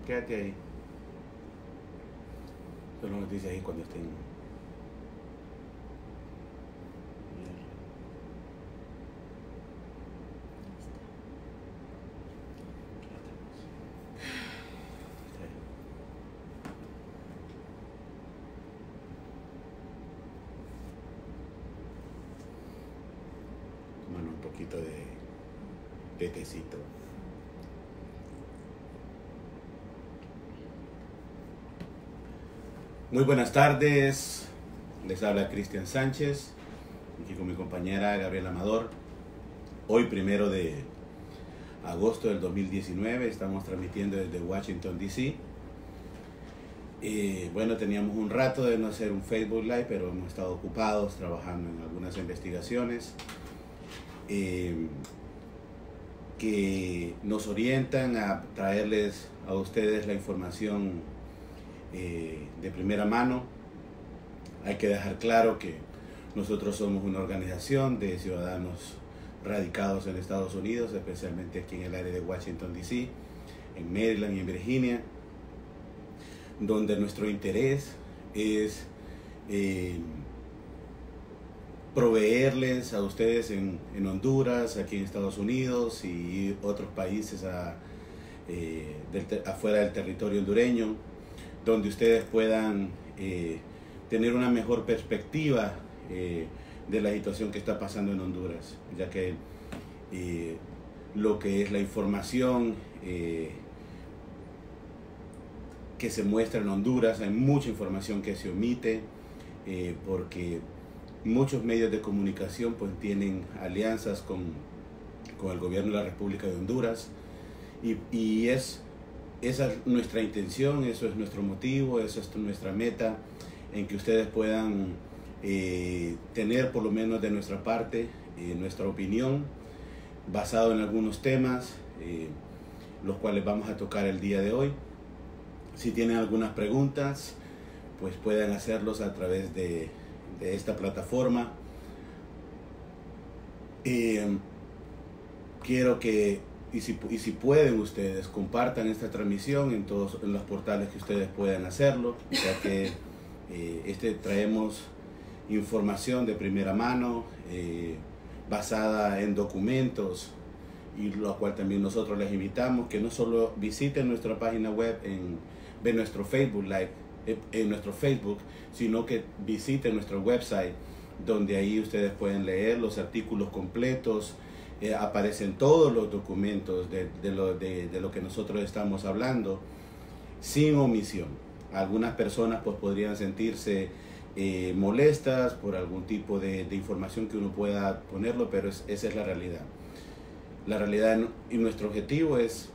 Quédate ahí. Solo nos dice ahí cuando estén. Toman un poquito de tecito. Muy buenas tardes, les habla Cristian Sánchez, aquí con mi compañera Gabriela Amador. Hoy 1 de agosto del 2019 estamos transmitiendo desde Washington, D.C. Bueno, teníamos un rato de no hacer un Facebook Live, pero hemos estado ocupados trabajando en algunas investigaciones que nos orientan a traerles a ustedes la información de primera mano. Hay que dejar claro que nosotros somos una organización de ciudadanos radicados en Estados Unidos, especialmente aquí en el área de Washington, D.C., en Maryland y en Virginia, donde nuestro interés es proveerles a ustedes en Honduras, aquí en Estados Unidos y otros países afuera del territorio hondureño, donde ustedes puedan tener una mejor perspectiva de la situación que está pasando en Honduras, ya que lo que es la información que se muestra en Honduras, hay mucha información que se omite porque muchos medios de comunicación pues tienen alianzas con el gobierno de la República de Honduras y esa es nuestra intención, eso es nuestro motivo, esa es nuestra meta, en que ustedes puedan tener por lo menos de nuestra parte nuestra opinión basado en algunos temas los cuales vamos a tocar el día de hoy. Si tienen algunas preguntas, pues pueden hacerlos a través de esta plataforma. Quiero que y si pueden ustedes, compartan esta transmisión en los portales que ustedes puedan hacerlo, ya que traemos información de primera mano, basada en documentos, y lo cual también nosotros les invitamos que no solo visiten nuestra página web de nuestro Facebook Live, en nuestro Facebook, sino que visiten nuestro website, donde ahí ustedes pueden leer los artículos completos. Aparecen todos los documentos de lo que nosotros estamos hablando, sin omisión. Algunas personas pues podrían sentirse molestas por algún tipo de información que uno pueda ponerlo, pero esa es la realidad. La realidad y nuestro objetivo es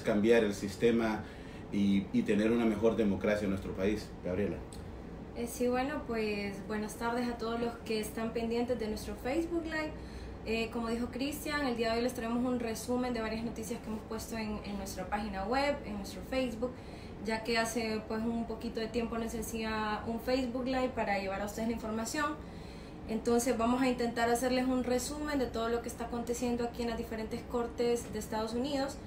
cambiar el sistema y tener una mejor democracia en nuestro país. Gabriela. Sí, bueno, pues buenas tardes a todos los que están pendientes de nuestro Facebook Live. Como dijo Cristian, el día de hoy les traemos un resumen de varias noticias que hemos puesto en nuestra página web, en nuestro Facebook, ya que hace pues un poquito de tiempo nos hacía un Facebook Live para llevar a ustedes la información. Entonces vamos a intentar hacerles un resumen de todo lo que está aconteciendo aquí en las diferentes cortes de Estados Unidos,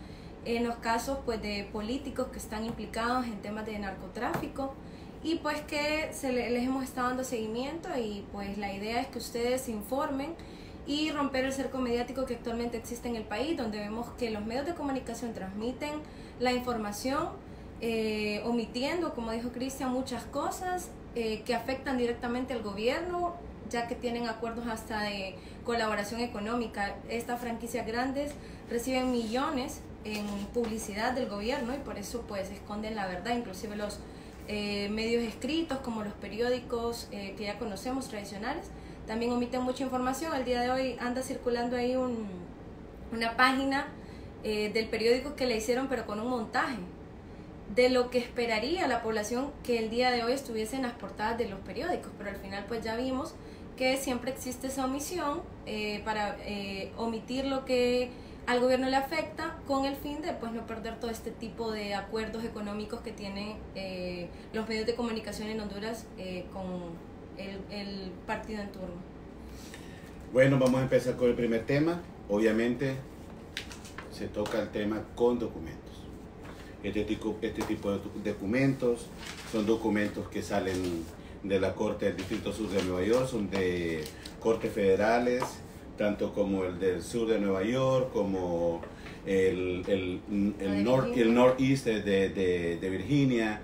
en los casos pues de políticos que están implicados en temas de narcotráfico y pues que les hemos estado dando seguimiento, y pues la idea es que ustedes se informen y romper el cerco mediático que actualmente existe en el país, donde vemos que los medios de comunicación transmiten la información omitiendo, como dijo Cristian, muchas cosas que afectan directamente al gobierno, ya que tienen acuerdos hasta de colaboración económica. Estas franquicias grandes reciben millones en publicidad del gobierno y por eso pues esconden la verdad. Inclusive los medios escritos como los periódicos que ya conocemos tradicionales también omiten mucha información. El día de hoy anda circulando ahí una página del periódico que le hicieron, pero con un montaje de lo que esperaría la población que el día de hoy estuviese en las portadas de los periódicos, pero al final pues ya vimos que siempre existe esa omisión para omitir lo que al gobierno le afecta, con el fin de pues no perder todo este tipo de acuerdos económicos que tienen los medios de comunicación en Honduras con el partido en turno. Bueno, vamos a empezar con el primer tema. Obviamente se toca el tema con documentos. este tipo de documentos. Son documentos que salen de la Corte del Distrito Sur de Nueva York, son de cortes federales, tanto como el del sur de Nueva York, como el Northeast de Virginia,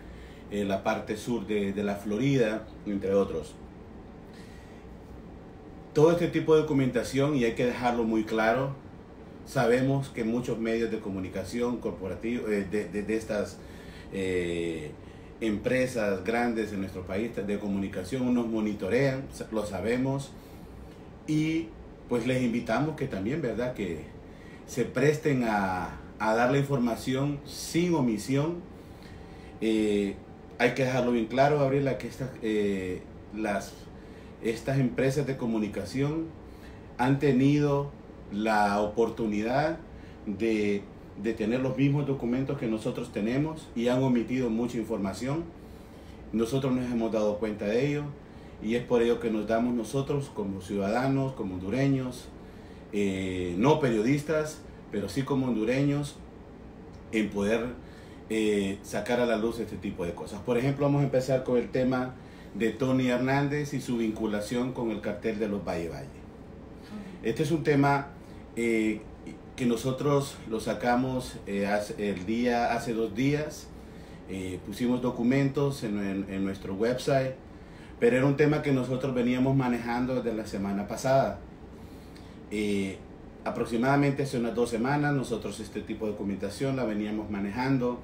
la parte sur de la Florida, entre otros. Todo este tipo de documentación, y hay que dejarlo muy claro, sabemos que muchos medios de comunicación corporativos, de estas empresas grandes en nuestro país de comunicación, nos monitorean, lo sabemos, y pues les invitamos que también, ¿verdad?, que se presten a dar la información sin omisión. Hay que dejarlo bien claro, Gabriela, que estas empresas de comunicación han tenido la oportunidad de tener los mismos documentos que nosotros tenemos y han omitido mucha información. Nosotros nos hemos dado cuenta de ello y es por ello que nos damos nosotros como ciudadanos, como hondureños, no periodistas, pero sí como hondureños, en poder sacar a la luz este tipo de cosas. Por ejemplo, vamos a empezar con el tema de Tony Hernández y su vinculación con el cartel de los Valle Valle. Este es un tema que nosotros lo sacamos hace 2 días. Pusimos documentos en nuestro website, pero era un tema que nosotros veníamos manejando desde la semana pasada. Aproximadamente hace unas 2 semanas nosotros este tipo de documentación la veníamos manejando.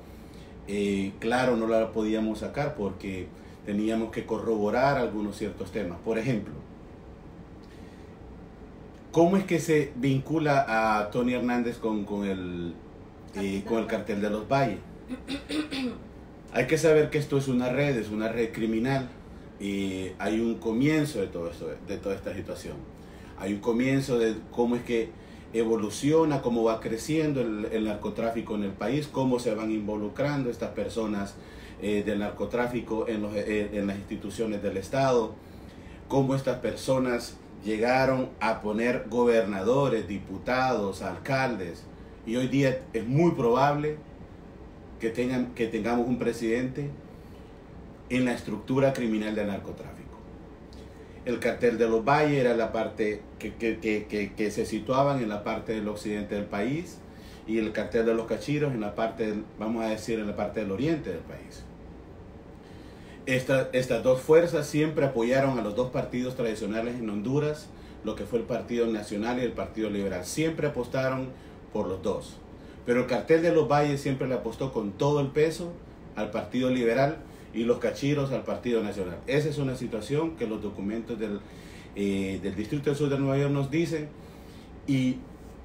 Claro, no la podíamos sacar porque teníamos que corroborar algunos ciertos temas. Por ejemplo, ¿cómo es que se vincula a Tony Hernández con el cartel de los Valle? Hay que saber que esto es una red criminal, y hay un comienzo de todo esto, de toda esta situación. Hay un comienzo de cómo es que evoluciona, cómo va creciendo el narcotráfico en el país, cómo se van involucrando estas personas del narcotráfico en las instituciones del Estado, cómo estas personas llegaron a poner gobernadores, diputados, alcaldes, y hoy día es muy probable que tengamos un presidente en la estructura criminal del narcotráfico. El cartel de los Valle era la parte que se situaban en la parte del occidente del país, y el cartel de los Cachiros en la parte, vamos a decir, en la parte del oriente del país. Estas dos fuerzas siempre apoyaron a los dos partidos tradicionales en Honduras, lo que fue el Partido Nacional y el Partido Liberal. Siempre apostaron por los dos. Pero el cartel de los Valles siempre le apostó con todo el peso al Partido Liberal y los Cachiros al Partido Nacional. Esa es una situación que los documentos del Distrito del Sur de Nueva York nos dicen,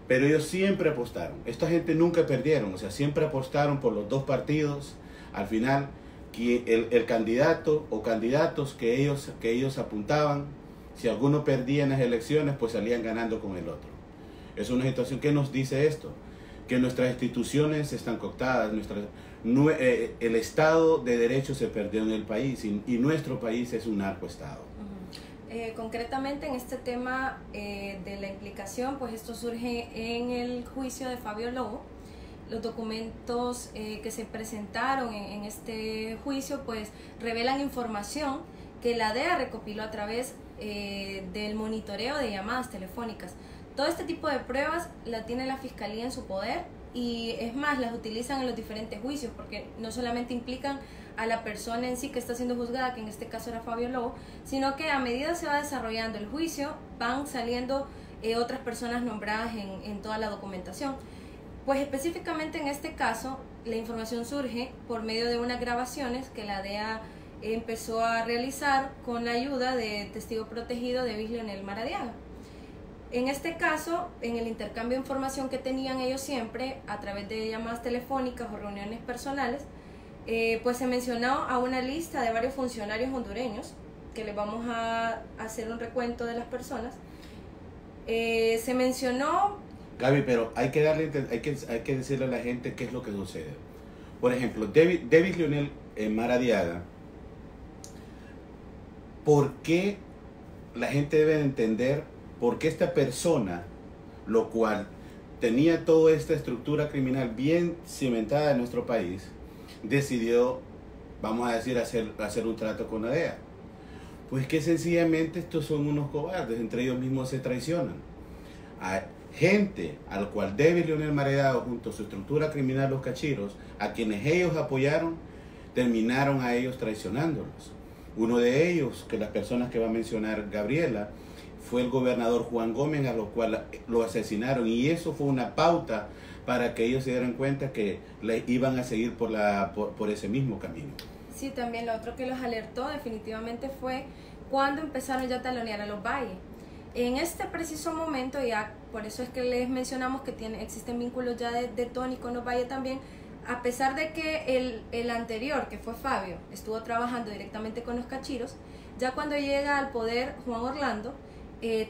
pero ellos siempre apostaron. Esta gente nunca perdieron, o sea, siempre apostaron por los dos partidos. Al final, el candidato o candidatos que ellos apuntaban, si alguno perdía en las elecciones, pues salían ganando con el otro. Es una situación que nos dice esto, que nuestras instituciones están cooptadas, el Estado de Derecho se perdió en el país y nuestro país es un narcoestado. Concretamente en este tema de la implicación, pues esto surge en el juicio de Fabio Lobo. Los documentos que se presentaron en este juicio pues revelan información que la DEA recopiló a través del monitoreo de llamadas telefónicas. Todo este tipo de pruebas la tiene la Fiscalía en su poder, y es más, las utilizan en los diferentes juicios, porque no solamente implican a la persona en sí que está siendo juzgada, que en este caso era Fabio Lobo, sino que a medida se va desarrollando el juicio, van saliendo otras personas nombradas en toda la documentación. Pues específicamente en este caso, la información surge por medio de unas grabaciones que la DEA empezó a realizar con la ayuda de testigo protegido David Leonel Maradiaga. En este caso, en el intercambio de información que tenían ellos siempre a través de llamadas telefónicas o reuniones personales, pues se mencionó a una lista de varios funcionarios hondureños, que les vamos a hacer un recuento de las personas. Se mencionó... Gaby, pero hay que decirle a la gente qué es lo que sucede. Por ejemplo, David Leonel Maradiaga, ¿por qué la gente debe entender por qué esta persona, lo cual tenía toda esta estructura criminal bien cimentada en nuestro país, decidió, vamos a decir, hacer un trato con la DEA? Pues que sencillamente estos son unos cobardes, entre ellos mismos se traicionan. Hay gente al cual David Leonel Maredao, junto a su estructura criminal Los Cachiros, a quienes ellos apoyaron, terminaron a ellos traicionándolos. Uno de ellos, que las personas que va a mencionar Gabriela, fue el gobernador Juan Gómez, a lo cual lo asesinaron, y eso fue una pauta para que ellos se dieran cuenta que iban a seguir por ese mismo camino. Sí, también lo otro que los alertó definitivamente fue cuando empezaron ya a talonear a los Valle. En este preciso momento, ya por eso es que les mencionamos que existen vínculos ya de Tony con los Valle también, a pesar de que el anterior, que fue Fabio, estuvo trabajando directamente con los Cachiros, ya cuando llega al poder Juan Orlando,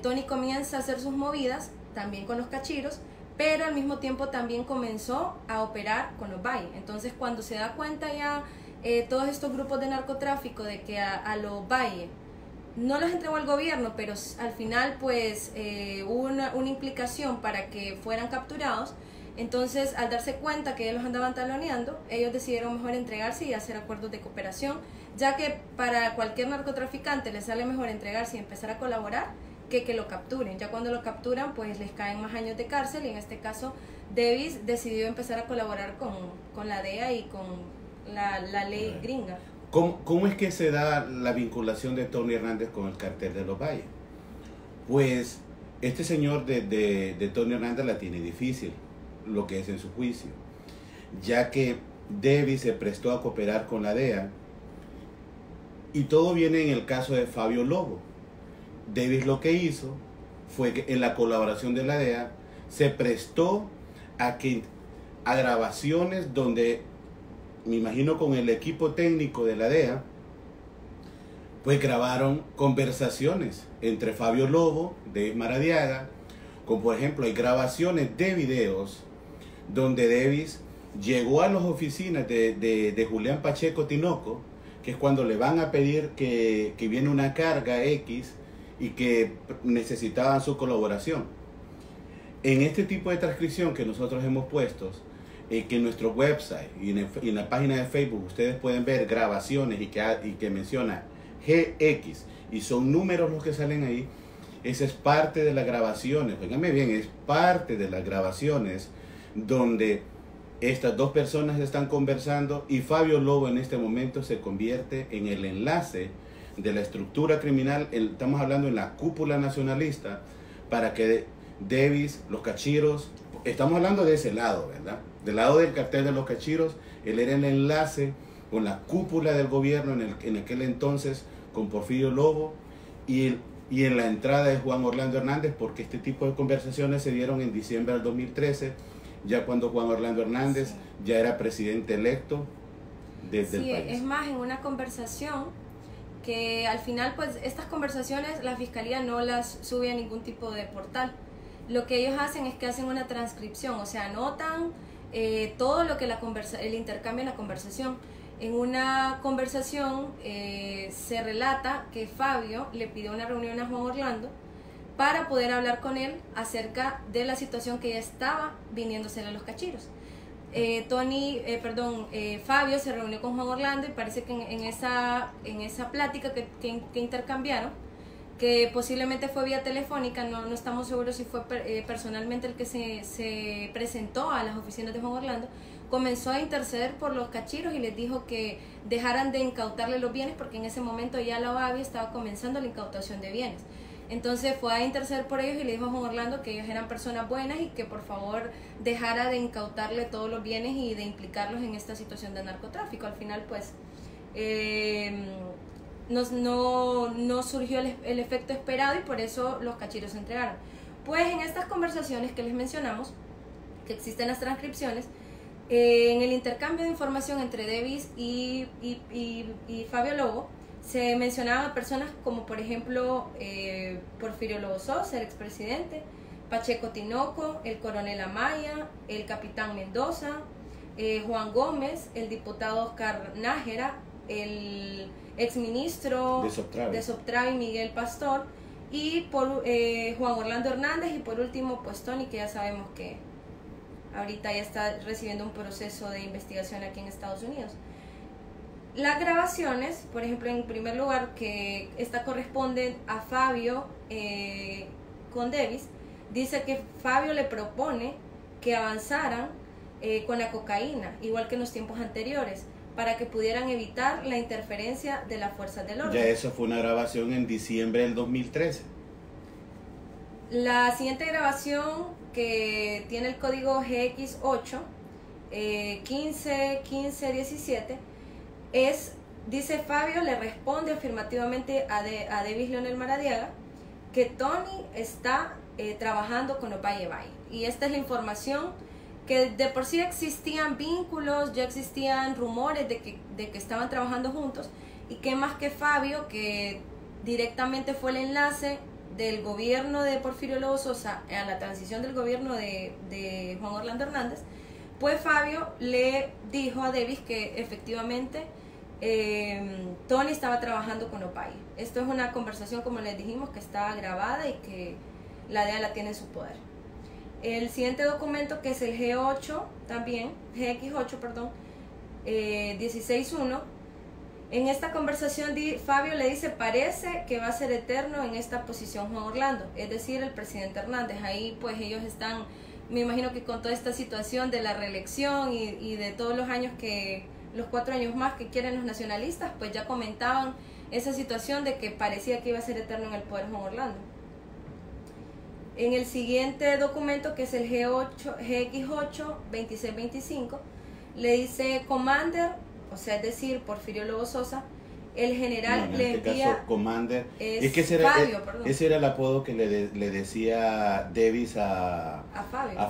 Tony comienza a hacer sus movidas, también con los Cachiros, pero al mismo tiempo también comenzó a operar con los Valle. Entonces cuando se da cuenta ya todos estos grupos de narcotráfico de que a los Valle no los entregó al gobierno, pero al final pues hubo una implicación para que fueran capturados. Entonces, al darse cuenta que ellos los andaban taloneando, ellos decidieron mejor entregarse y hacer acuerdos de cooperación, ya que para cualquier narcotraficante les sale mejor entregarse y empezar a colaborar que lo capturen. Ya cuando lo capturan, pues les caen más años de cárcel, y en este caso Davis decidió empezar a colaborar con la DEA y con la ley gringa. ¿Cómo es que se da la vinculación de Tony Hernández con el cartel de los Valle? Pues este señor de Tony Hernández la tiene difícil, lo que es en su juicio, ya que Davis se prestó a cooperar con la DEA, y todo viene en el caso de Fabio Lobo. Davis lo que hizo fue que en la colaboración de la DEA se prestó a grabaciones donde, me imagino con el equipo técnico de la DEA, pues grabaron conversaciones entre Fabio Lobo, Davis Maradiaga, como por ejemplo hay grabaciones de videos donde Davis llegó a las oficinas de Julián Pacheco Tinoco, que es cuando le van a pedir que viene una carga X y que necesitaban su colaboración. En este tipo de transcripción que nosotros hemos puesto, que en nuestro website y en la página de Facebook ustedes pueden ver grabaciones y que menciona GX y son números los que salen ahí, esa es parte de las grabaciones, oíganme bien, es parte de las grabaciones donde estas dos personas están conversando, y Fabio Lobo en este momento se convierte en el enlace de la estructura criminal, estamos hablando en la cúpula nacionalista, para que Davis, los Cachiros, estamos hablando de ese lado, ¿verdad? Del lado del cartel de los Cachiros, él era el enlace con la cúpula del gobierno en aquel entonces, con Porfirio Lobo, y en la entrada de Juan Orlando Hernández, porque este tipo de conversaciones se dieron en diciembre del 2013, ya cuando Juan Orlando Hernández ya era presidente electo del país. Es más, en una conversación que al final, pues estas conversaciones la fiscalía no las sube a ningún tipo de portal. Lo que ellos hacen es que hacen una transcripción, o sea, anotan todo lo que el intercambio en la conversación. En una conversación se relata que Fabio le pidió una reunión a Juan Orlando para poder hablar con él acerca de la situación que ya estaba viniéndose a los Cachiros. Fabio se reunió con Juan Orlando, y parece que en esa plática que intercambiaron, que posiblemente fue vía telefónica, no estamos seguros si fue personalmente el que se presentó a las oficinas de Juan Orlando, comenzó a interceder por los Cachiros y les dijo que dejaran de incautarle los bienes, porque en ese momento ya la OAVI estaba comenzando la incautación de bienes. Entonces fue a interceder por ellos y le dijo a Juan Orlando que ellos eran personas buenas y que por favor dejara de incautarle todos los bienes y de implicarlos en esta situación de narcotráfico. Al final pues no surgió el efecto esperado, y por eso los Cachiros se entregaron. Pues en estas conversaciones que les mencionamos, que existen las transcripciones, en el intercambio de información entre Davis y Fabio Lobo, se mencionaban a personas como por ejemplo Porfirio Lobo Sosa, el expresidente, Pacheco Tinoco, el coronel Amaya, el capitán Mendoza, Juan Gómez, el diputado Oscar Nájera, el exministro de Soptravi Miguel Pastor, y por Juan Orlando Hernández, y por último pues Tony, que ya sabemos que ahorita ya está recibiendo un proceso de investigación aquí en Estados Unidos. Las grabaciones, por ejemplo, en primer lugar, que esta corresponde a Fabio con Davis, dice que Fabio le propone que avanzaran con la cocaína, igual que en los tiempos anteriores, para que pudieran evitar la interferencia de las fuerzas del orden. Ya eso fue una grabación en diciembre del 2013. La siguiente grabación, que tiene el código GX8 1517, dice Fabio le responde afirmativamente a Davis Leonel Maradiaga que Tony está trabajando con los Valle Valle. Y esta es la información, que de por sí existían vínculos, ya existían rumores de que estaban trabajando juntos, y que más que Fabio, que directamente fue el enlace del gobierno de Porfirio Lobo Sosa a la transición del gobierno de Juan Orlando Hernández, pues Fabio le dijo a Davis que efectivamente Tony estaba trabajando con Opaye. Esto es una conversación, como les dijimos, que está grabada y que la DEA la tiene en su poder. El siguiente documento, que es el GX8, 16.1, en esta conversación Fabio le dice: parece que va a ser eterno en esta posición Juan Orlando, es decir, el presidente Hernández. Ahí pues ellos están, me imagino que con toda esta situación de la reelección y de todos los años los 4 años más que quieren los nacionalistas, pues ya comentaban esa situación de que parecía que iba a ser eterno en el poder Juan Orlando. En el siguiente documento, que es el GX8 2625, le dice Commander, o sea, es decir, Porfirio Lobo Sosa, el general le envía... Caso, Commander, es que ese era el apodo que le decía Davis a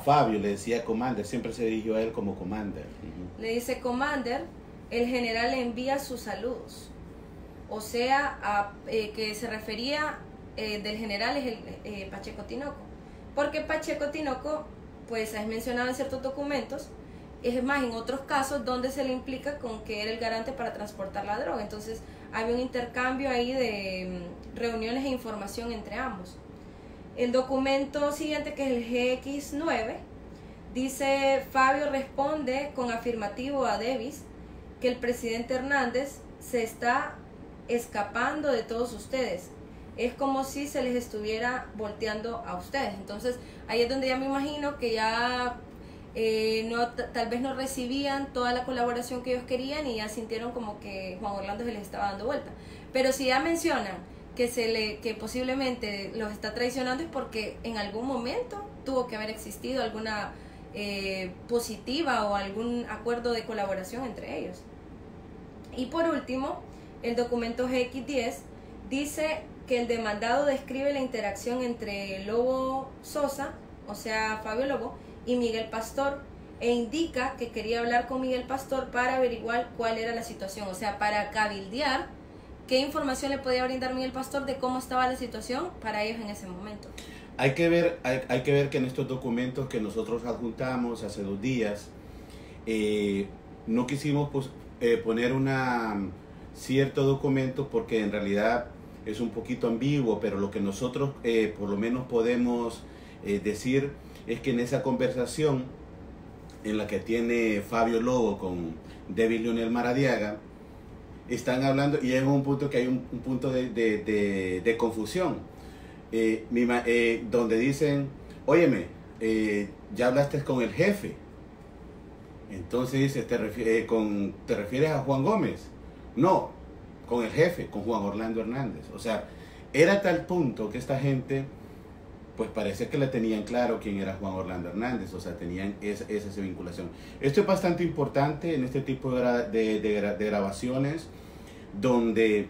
Fabio, le decía Commander, siempre se dirigió a él como Commander. Le dice Commander, el general le envía sus saludos, o sea, que se refería del general es el Pacheco Tinoco, porque Pacheco Tinoco pues es mencionado en ciertos documentos, es más, en otros casos donde se le implica con que era el garante para transportar la droga. Entonces había un intercambio ahí de reuniones e información entre ambos. El documento siguiente, que es el GX9, dice: Fabio responde con afirmativo a Davis que el presidente Hernández se está escapando de todos ustedes. Es como si se les estuviera volteando a ustedes. Entonces ahí es donde ya me imagino que ya tal vez no recibían toda la colaboración que ellos querían y ya sintieron como que Juan Orlando se les estaba dando vuelta. Pero si ya mencionan que posiblemente los está traicionando, es porque en algún momento tuvo que haber existido alguna positiva o algún acuerdo de colaboración entre ellos. Y por último, el documento GX10 dice que el demandado describe la interacción entre Lobo Sosa, o sea, Fabio Lobo, y Miguel Pastor, e indica que quería hablar con Miguel Pastor para averiguar cuál era la situación, o sea, para cabildear qué información le podía brindar Miguel Pastor de cómo estaba la situación para ellos en ese momento. Hay que ver que en estos documentos que nosotros adjuntamos hace 2 días, no quisimos poner cierto documento porque en realidad es un poquito ambiguo, pero lo que nosotros por lo menos podemos decir es que en esa conversación en la que tiene Fabio Lobo con Davis Leonel Maradiaga, están hablando, y hay un punto que hay un punto de confusión, donde dicen: óyeme, ya hablaste con el jefe. Entonces dice: ¿te refieres a Juan Gómez? No, con el jefe, con Juan Orlando Hernández. O sea, era tal punto que esta gente, pues parece que le tenían claro quién era Juan Orlando Hernández, o sea, tenían esa vinculación. Esto es bastante importante en este tipo de grabaciones, donde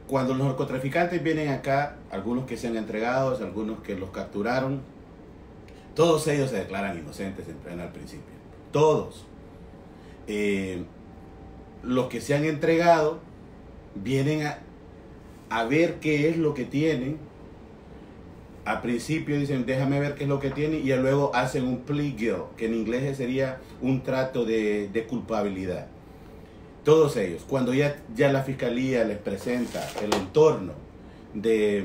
cuando los narcotraficantes vienen acá, algunos que se han entregado, algunos que los capturaron, todos ellos se declaran inocentes al principio, todos. Los que se han entregado vienen a ver qué es lo que tienen. Al principio dicen: déjame ver qué es lo que tienen, y luego hacen un plea guilt, que en inglés sería un trato de culpabilidad. Todos ellos, cuando ya la fiscalía les presenta el entorno de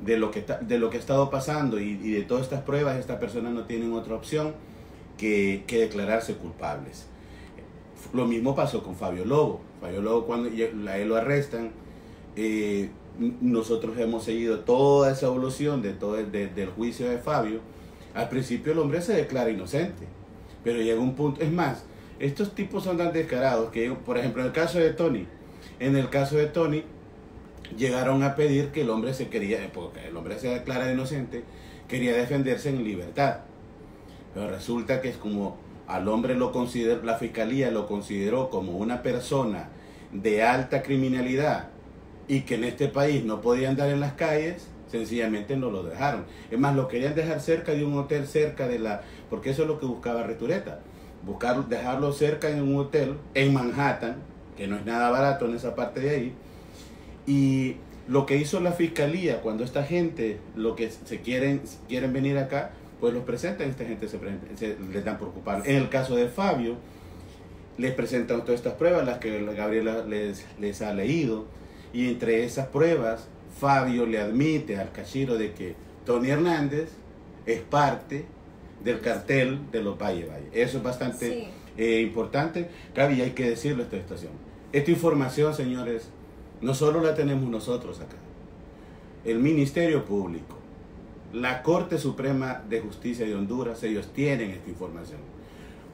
de lo que ha estado pasando y de todas estas pruebas, estas personas no tienen otra opción que declararse culpables. Lo mismo pasó con Fabio Lobo. Fabio Lobo, cuando a él lo arrestan, nosotros hemos seguido toda esa evolución del juicio de Fabio. Al principio el hombre se declara inocente, pero llega un punto, es más, estos tipos son tan descarados que, por ejemplo, en el caso de Tony, llegaron a pedir que el hombre porque el hombre se declara inocente, quería defenderse en libertad. Pero resulta que es como al hombre la fiscalía lo consideró como una persona de alta criminalidad y que en este país no podía andar en las calles, sencillamente no lo dejaron. Es más, lo querían dejar cerca de un hotel, porque eso es lo que buscaba Retureta, dejarlo cerca de un hotel en Manhattan, que no es nada barato en esa parte de ahí. Y lo que hizo la fiscalía, cuando esta gente, lo que quieren venir acá, pues los presentan, esta gente les dan por culpable. En el caso de Fabio, les presentan todas estas pruebas, las que Gabriela les ha leído, y entre esas pruebas, Fabio le admite al Cachiro de que Tony Hernández es parte del cartel de los Valle. Eso es bastante importante, Gaby, y hay que decirlo a esta estación. Esta información, señores, no solo la tenemos nosotros acá, el Ministerio Público, la Corte Suprema de Justicia de Honduras, ellos tienen esta información,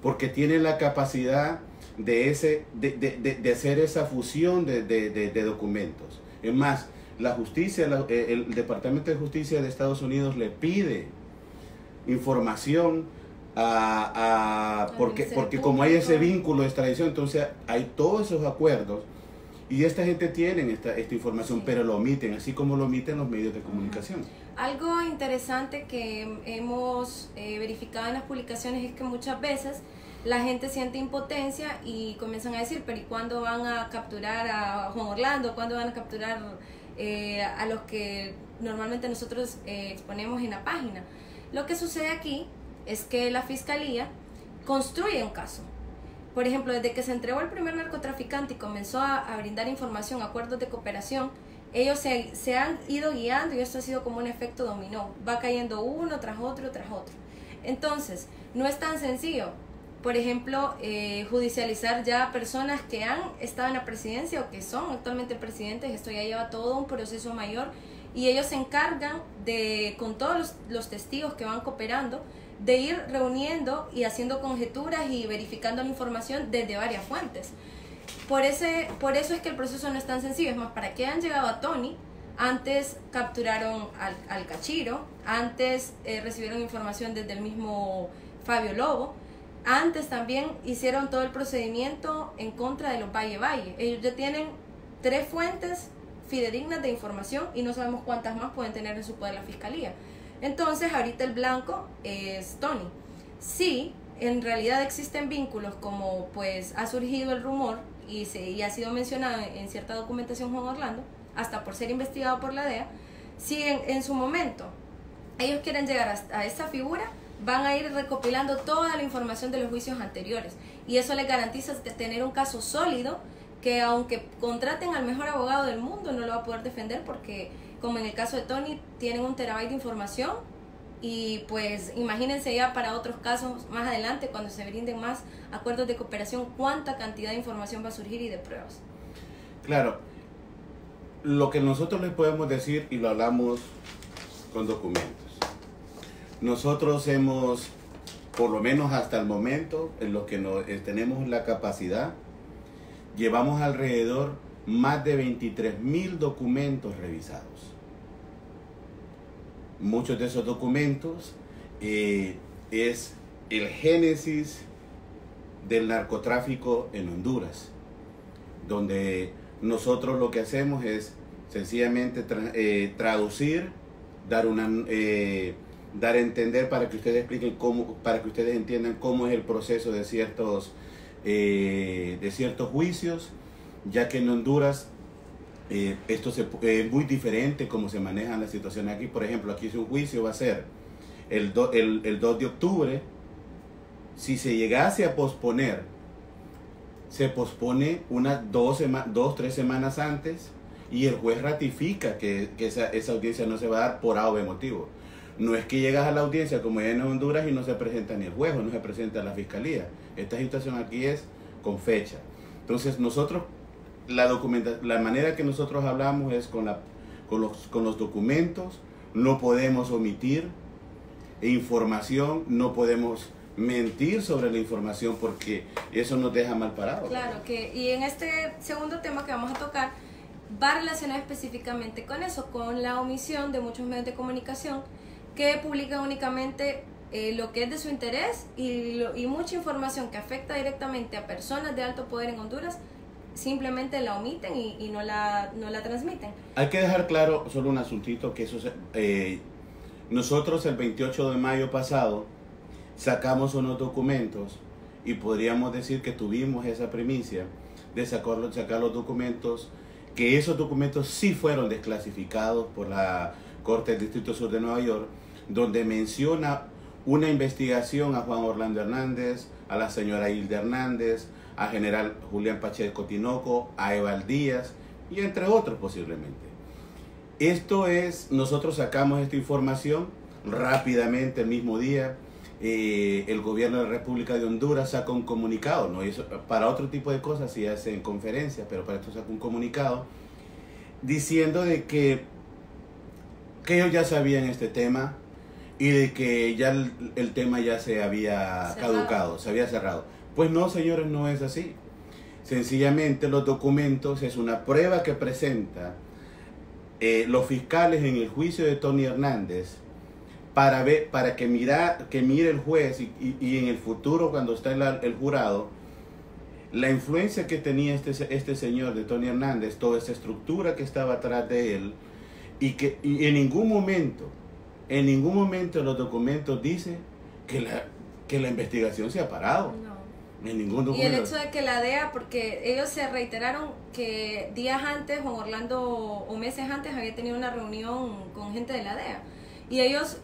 porque tienen la capacidad de hacer esa fusión de documentos. Es más, la justicia, el Departamento de Justicia de Estados Unidos le pide información porque como hay ese vínculo de extradición, entonces hay todos esos acuerdos. Y esta gente tiene esta información, pero lo omiten, así como lo omiten los medios de comunicación. Algo interesante que hemos verificado en las publicaciones es que muchas veces la gente siente impotencia y comienzan a decir, pero ¿y cuándo van a capturar a Juan Orlando? ¿Cuándo van a capturar a los que normalmente nosotros exponemos en la página? Lo que sucede aquí es que la Fiscalía construye un caso. Por ejemplo, desde que se entregó el primer narcotraficante y comenzó a brindar información, acuerdos de cooperación, ellos se han ido guiando y esto ha sido como un efecto dominó. Va cayendo uno tras otro, tras otro. Entonces, no es tan sencillo, por ejemplo, judicializar ya personas que han estado en la presidencia o que son actualmente presidentes. Esto ya lleva todo un proceso mayor y ellos se encargan de, con todos los testigos que van cooperando, de ir reuniendo y haciendo conjeturas y verificando la información desde varias fuentes. Por eso es que el proceso no es tan sencillo. Es más, para que han llegado a Tony, antes capturaron al Cachiro, antes recibieron información desde el mismo Fabio Lobo, antes también hicieron todo el procedimiento en contra de los Valle. Ellos ya tienen 3 fuentes fidedignas de información y no sabemos cuántas más pueden tener en su poder la Fiscalía. Entonces, ahorita el blanco es Tony. Sí, en realidad existen vínculos, como pues ha surgido el rumor y ha sido mencionado en cierta documentación Juan Orlando, hasta por ser investigado por la DEA. Si en su momento ellos quieren llegar a esta figura, van a ir recopilando toda la información de los juicios anteriores. Y eso les garantiza tener un caso sólido que, aunque contraten al mejor abogado del mundo, no lo va a poder defender porque, como en el caso de Tony, tienen 1 terabyte de información y pues imagínense ya para otros casos más adelante, cuando se brinden más acuerdos de cooperación, cuánta cantidad de información va a surgir y de pruebas. Claro, lo que nosotros les podemos decir, y lo hablamos con documentos, nosotros hemos, por lo menos hasta el momento, en lo que tenemos la capacidad, llevamos alrededor más de 23,000 documentos revisados. Muchos de esos documentos es el génesis del narcotráfico en Honduras, donde nosotros lo que hacemos es sencillamente traducir, dar a entender para que ustedes expliquen para que ustedes entiendan cómo es el proceso de ciertos juicios, ya que en Honduras esto es muy diferente cómo se manejan las situaciones aquí. Por ejemplo, aquí un juicio va a ser el 2 de octubre. Si se llegase a posponer, se pospone unas 2-3 semanas antes, y el juez ratifica que esa audiencia no se va a dar por A o B motivo. No es que llegas a la audiencia como en Honduras y no se presenta ni el juez o no se presenta la fiscalía. Esta situación aquí es con fecha. Entonces nosotros, la manera que nosotros hablamos es con los documentos. No podemos omitir información, no podemos mentir sobre la información porque eso nos deja mal parados. Claro, y en este segundo tema que vamos a tocar va relacionado específicamente con eso, con la omisión de muchos medios de comunicación que publican únicamente lo que es de su interés y mucha información que afecta directamente a personas de alto poder en Honduras simplemente la omiten y no la transmiten. Hay que dejar claro solo un asuntito, que eso nosotros el 28 de mayo pasado sacamos unos documentos y podríamos decir que tuvimos esa primicia de sacar los documentos, que esos documentos sí fueron desclasificados por la Corte del Distrito Sur de Nueva York, donde menciona una investigación a Juan Orlando Hernández, a la señora Hilda Hernández, a general Julián Pacheco Tinoco, a Eval Díaz y entre otros posiblemente. Esto es, nosotros sacamos esta información rápidamente el mismo día. El gobierno de la República de Honduras saca un comunicado, ¿no? Eso, para otro tipo de cosas se hace en conferencias, pero para esto saca un comunicado diciendo de que ellos ya sabían este tema y de que ya el tema ya se había caducado, se había cerrado. Pues no, señores, no es así. Sencillamente los documentos es una prueba que presenta los fiscales en el juicio de Tony Hernández para que mire el juez y en el futuro cuando está el jurado la influencia que tenía este señor de Tony Hernández, toda esa estructura que estaba atrás de él y en ningún momento los documentos dicen que la investigación se ha parado. No. En ningún documento. Y el hecho de que la DEA, porque ellos se reiteraron que días antes, Juan Orlando, o meses antes, había tenido una reunión con gente de la DEA. Y ellos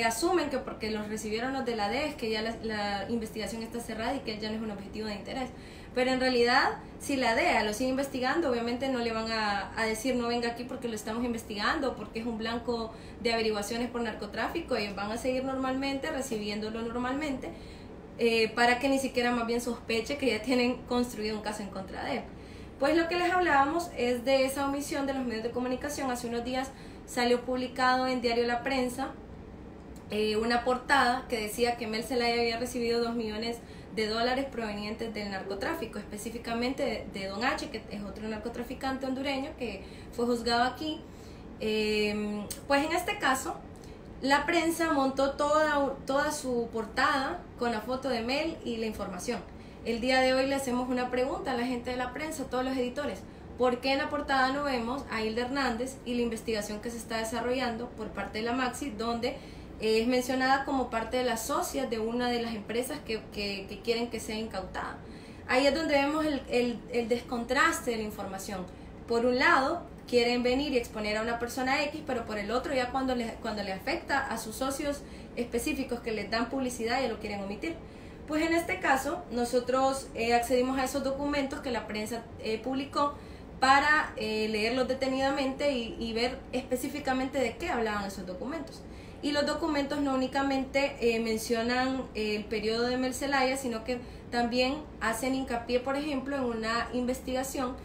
asumen que porque los recibieron los de la DEA es que ya la investigación está cerrada y que ya no es un objetivo de interés. Pero en realidad, si la DEA lo sigue investigando, obviamente no le van a decir no venga aquí porque lo estamos investigando, porque es un blanco de averiguaciones por narcotráfico. Ellos van a seguir normalmente, recibiéndolo normalmente, para que ni siquiera más bien sospeche que ya tienen construido un caso en contra de él. Pues lo que les hablábamos es de esa omisión de los medios de comunicación. Hace unos días salió publicado en Diario La Prensa una portada que decía que Mel Zelaya había recibido $2 millones provenientes del narcotráfico, específicamente de Don H, que es otro narcotraficante hondureño que fue juzgado aquí. Pues en este caso la prensa montó toda su portada con la foto de Mel y la información. El día de hoy le hacemos una pregunta a la gente de la prensa, a todos los editores. ¿Por qué en la portada no vemos a Hilda Hernández y la investigación que se está desarrollando por parte de la Maxi, donde es mencionada como parte de las socias de una de las empresas que quieren que sea incautada? Ahí es donde vemos el descontraste de la información. Por un lado, quieren venir y exponer a una persona X, pero por el otro ya cuando le afecta a sus socios específicos que les dan publicidad ya lo quieren omitir. Pues en este caso nosotros accedimos a esos documentos que la prensa publicó para leerlos detenidamente y ver específicamente de qué hablaban esos documentos. Y los documentos no únicamente mencionan el periodo de Mel Zelaya, sino que también hacen hincapié, por ejemplo, en una investigación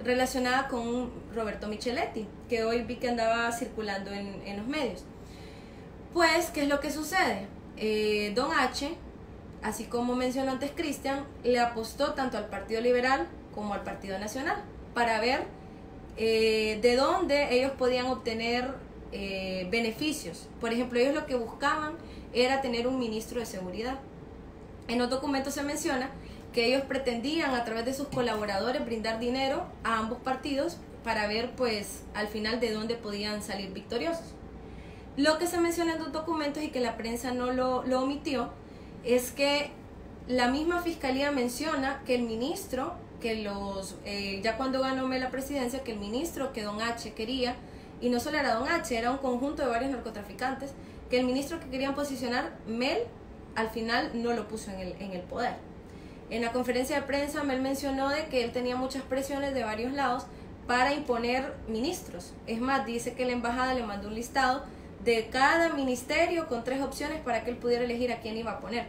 relacionada con Roberto Micheletti, que hoy vi que andaba circulando en los medios. Pues, ¿qué es lo que sucede? Don H, así como mencionó antes Cristian, le apostó tanto al Partido Liberal como al Partido Nacional para ver de dónde ellos podían obtener beneficios. Por ejemplo, ellos lo que buscaban era tener un ministro de seguridad. En los documentos se menciona que ellos pretendían a través de sus colaboradores brindar dinero a ambos partidos para ver pues al final de dónde podían salir victoriosos. Lo que se menciona en los documentos y que la prensa no lo omitió es que la misma fiscalía menciona que el ministro, que ya cuando ganó Mel la presidencia, que el ministro que Don H quería, y no solo era Don H, era un conjunto de varios narcotraficantes, que el ministro que querían posicionar, Mel, al final no lo puso en el poder. En la conferencia de prensa Mel mencionó de que él tenía muchas presiones de varios lados para imponer ministros. Es más, dice que la embajada le mandó un listado de cada ministerio con 3 opciones para que él pudiera elegir a quién iba a poner.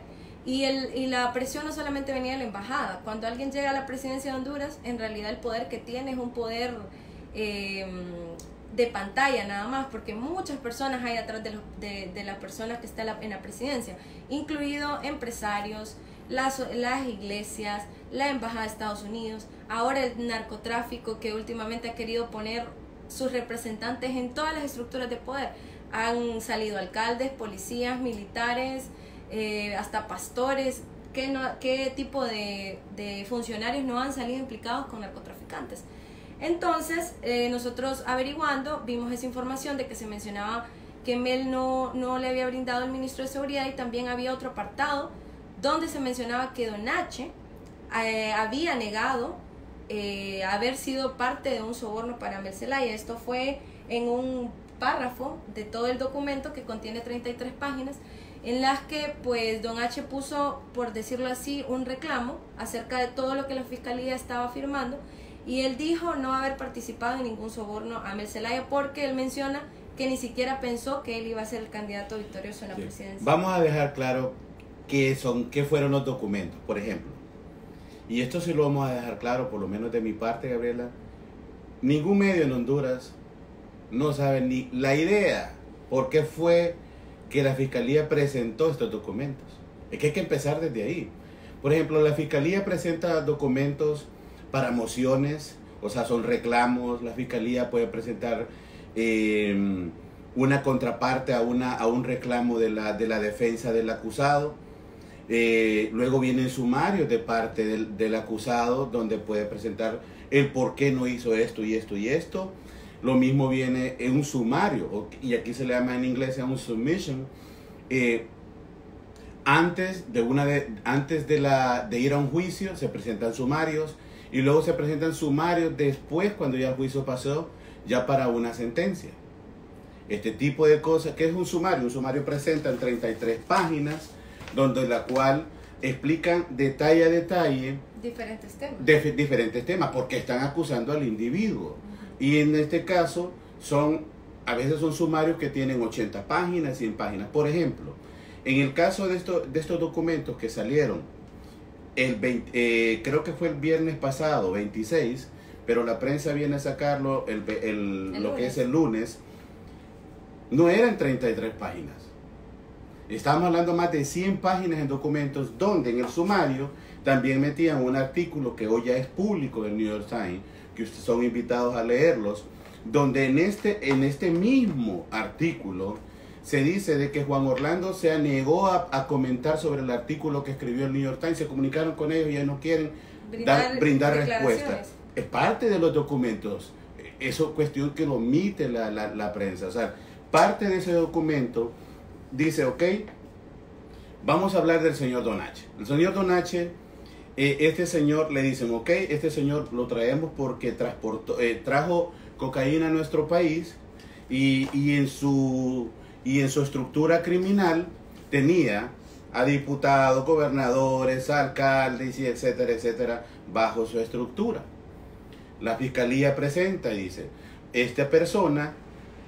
Y la presión no solamente venía de la embajada. Cuando alguien llega a la presidencia de Honduras, en realidad el poder que tiene es un poder de pantalla nada más, porque muchas personas hay atrás de la persona que está en la presidencia, incluido empresarios, las iglesias, la embajada de Estados Unidos, ahora el narcotráfico, que últimamente ha querido poner sus representantes en todas las estructuras de poder. Han salido alcaldes, policías, militares, hasta pastores. ¿Qué tipo de funcionarios no han salido implicados con narcotraficantes? Entonces, nosotros averiguando, vimos esa información de que se mencionaba que Mel no le había brindado al ministro de Seguridad, y también había otro apartado donde se mencionaba que Don H. había negado haber sido parte de un soborno para Mel Zelaya. Esto fue en un párrafo de todo el documento, que contiene 33 páginas, en las que pues Don H. puso, por decirlo así, un reclamo acerca de todo lo que la fiscalía estaba afirmando, y él dijo no haber participado en ningún soborno a Mel Zelaya, porque él menciona que ni siquiera pensó que él iba a ser el candidato victorioso en la presidencia. Vamos a dejar claro qué fueron los documentos, por ejemplo. Y esto sí lo vamos a dejar claro, por lo menos de mi parte, Gabriela. Ningún medio en Honduras no sabe ni la idea por qué fue que la fiscalía presentó estos documentos. Es que hay que empezar desde ahí. Por ejemplo, la fiscalía presenta documentos para mociones, o sea, son reclamos. La fiscalía puede presentar una contraparte a un reclamo de la defensa del acusado. Luego vienen sumarios de parte del acusado, donde puede presentar el por qué no hizo esto y esto y esto. Lo mismo viene en un sumario, y aquí se le llama en inglés un submission. Antes de ir a un juicio se presentan sumarios, y luego se presentan sumarios después, cuando ya el juicio pasó, ya para una sentencia. Este tipo de cosas. ¿Qué es un sumario? Un sumario presenta en 33 páginas, donde la cual explican detalle a detalle diferentes temas, porque están acusando al individuo. Y en este caso a veces son sumarios que tienen 80 páginas, 100 páginas. Por ejemplo, en el caso de estos documentos que salieron creo que fue el viernes pasado, 26, pero la prensa viene a sacarlo lo que es el lunes, no eran 33 páginas. Estamos hablando más de 100 páginas en documentos, donde en el sumario también metían un artículo que hoy ya es público del New York Times, que ustedes son invitados a leerlos, donde en este mismo artículo se dice de que Juan Orlando se negó a comentar sobre el artículo que escribió el New York Times. Se comunicaron con ellos y ya no quieren brindar respuestas. Es parte de los documentos. Eso es cuestión que lo omite la prensa. O sea, parte de ese documento dice, ok, vamos a hablar del señor Don H. El señor Don H, este señor, le dicen, ok, este señor lo traemos porque trajo cocaína a nuestro país, y en su estructura criminal tenía a diputados, gobernadores, alcaldes, y etcétera, etcétera, bajo su estructura. La fiscalía presenta y dice, esta persona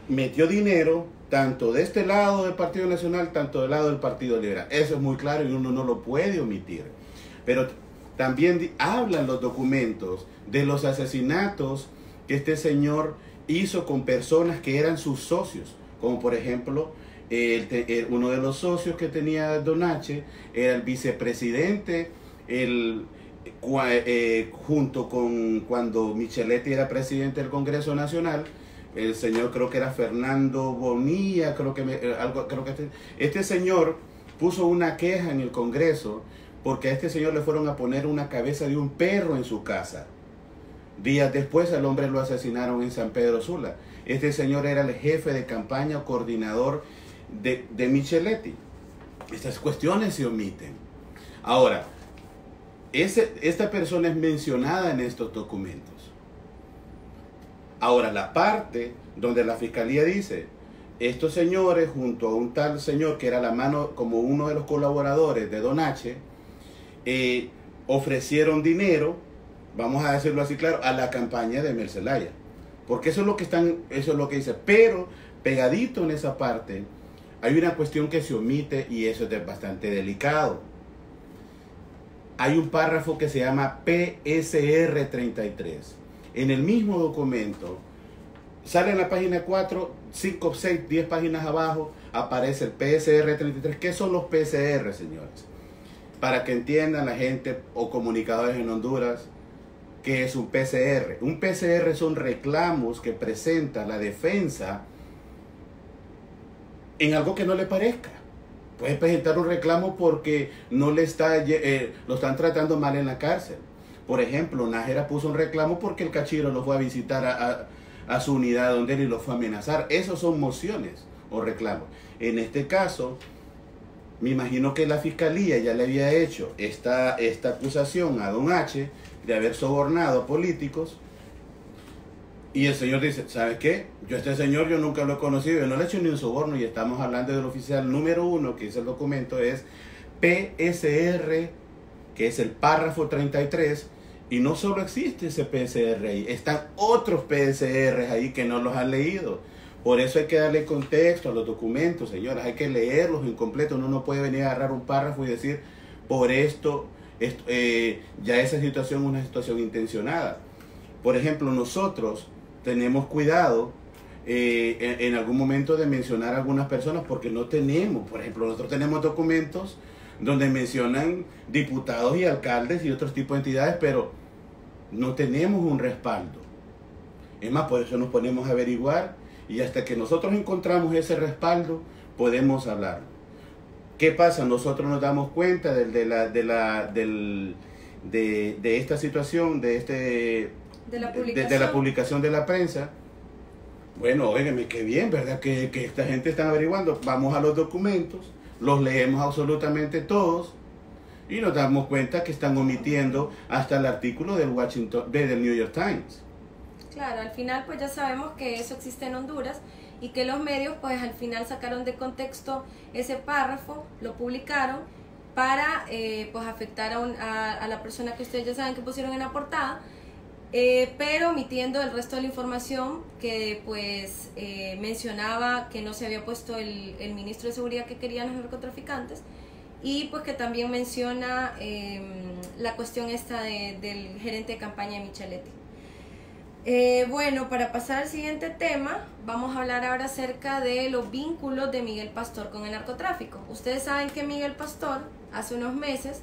metió dinero tanto de este lado del Partido Nacional, tanto del lado del Partido Liberal. Eso es muy claro y uno no lo puede omitir. Pero también hablan los documentos de los asesinatos que este señor hizo con personas que eran sus socios, como por ejemplo, uno de los socios que tenía Don H. era el vicepresidente, junto con cuando Micheletti era presidente del Congreso Nacional. El señor, creo que era Fernando Bonilla, este señor puso una queja en el Congreso porque a este señor le fueron a poner una cabeza de un perro en su casa. Días después al hombre lo asesinaron en San Pedro Sula. Este señor era el jefe de campaña, coordinador de Micheletti. Estas cuestiones se omiten. Ahora, esta persona es mencionada en estos documentos. Ahora, la parte donde la fiscalía dice, estos señores, junto a un tal señor que era la mano, como uno de los colaboradores de Don H., ofrecieron dinero, vamos a decirlo así claro, a la campaña de Mel Zelaya. Porque eso es lo que dice. Pero pegadito en esa parte hay una cuestión que se omite y eso es bastante delicado. Hay un párrafo que se llama PSR 33. En el mismo documento, sale en la página 4, 5, 6, 10 páginas abajo, aparece el PSR 33. ¿Qué son los PSR, señores? Para que entiendan la gente o comunicadores en Honduras, ¿qué es un PCR? Un PCR son reclamos que presenta la defensa en algo que no le parezca. Puede presentar un reclamo porque no le lo están tratando mal en la cárcel. Por ejemplo, Nájera puso un reclamo porque el cachiro lo fue a visitar a su unidad donde él y lo fue a amenazar. Esos son mociones o reclamos. En este caso, me imagino que la fiscalía ya le había hecho esta acusación a don H de haber sobornado a políticos. Y el señor dice, ¿sabes qué? Yo a este señor yo nunca lo he conocido, yo no le he hecho ni un soborno, y estamos hablando del oficial número 1, que es el documento, es PSR, que es el párrafo 33, y no solo existe ese PSR ahí, están otros PSR ahí que no los han leído. Por eso hay que darle contexto a los documentos, señoras, hay que leerlos en completo. Uno no puede venir a agarrar un párrafo y decir, por esto ya esa situación es una situación intencionada. Por ejemplo, nosotros tenemos cuidado en algún momento de mencionar a algunas personas porque no tenemos, por ejemplo, nosotros tenemos documentos donde mencionan diputados y alcaldes y otros tipos de entidades, pero no tenemos un respaldo. Es más, por eso nos ponemos a averiguar y hasta que nosotros encontramos ese respaldo, podemos hablar. ¿Qué pasa? Nosotros nos damos cuenta de esta situación, de la publicación de la prensa. Bueno, óigame, qué bien, ¿verdad? Que esta gente está averiguando. Vamos a los documentos, los leemos absolutamente todos y nos damos cuenta que están omitiendo hasta el artículo del New York Times. Claro, al final pues ya sabemos que eso existe en Honduras y que los medios pues al final sacaron de contexto ese párrafo, lo publicaron para pues afectar a la persona que ustedes ya saben que pusieron en la portada, pero omitiendo el resto de la información que pues mencionaba que no se había puesto el ministro de Seguridad que querían los narcotraficantes, y pues que también menciona la cuestión esta del gerente de campaña de Micheletti. Bueno, para pasar al siguiente tema, vamos a hablar ahora acerca de los vínculos de Miguel Pastor con el narcotráfico. Ustedes saben que Miguel Pastor, hace unos meses,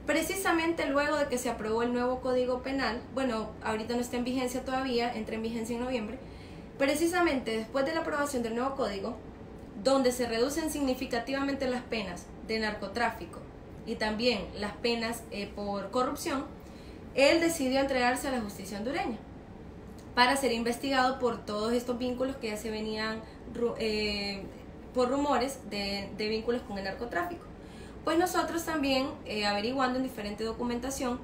precisamente luego de que se aprobó el nuevo Código Penal, bueno, ahorita no está en vigencia todavía, entra en vigencia en noviembre, precisamente después de la aprobación del nuevo Código, donde se reducen significativamente las penas de narcotráfico y también las penas por corrupción, él decidió entregarse a la justicia hondureña para ser investigado por todos estos vínculos que ya se venían por rumores de vínculos con el narcotráfico. Pues nosotros también, averiguando en diferente documentación,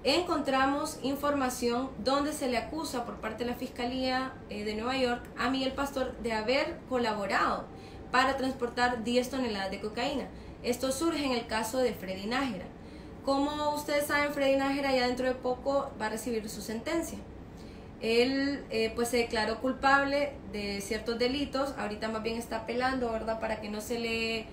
encontramos información donde se le acusa por parte de la Fiscalía de Nueva York a Miguel Pastor de haber colaborado para transportar 10 toneladas de cocaína. Esto surge en el caso de Freddy Nájera. Como ustedes saben, Freddy Nájera ya dentro de poco va a recibir su sentencia. Él pues se declaró culpable de ciertos delitos, ahorita más bien está apelando, ¿verdad? Para que no se le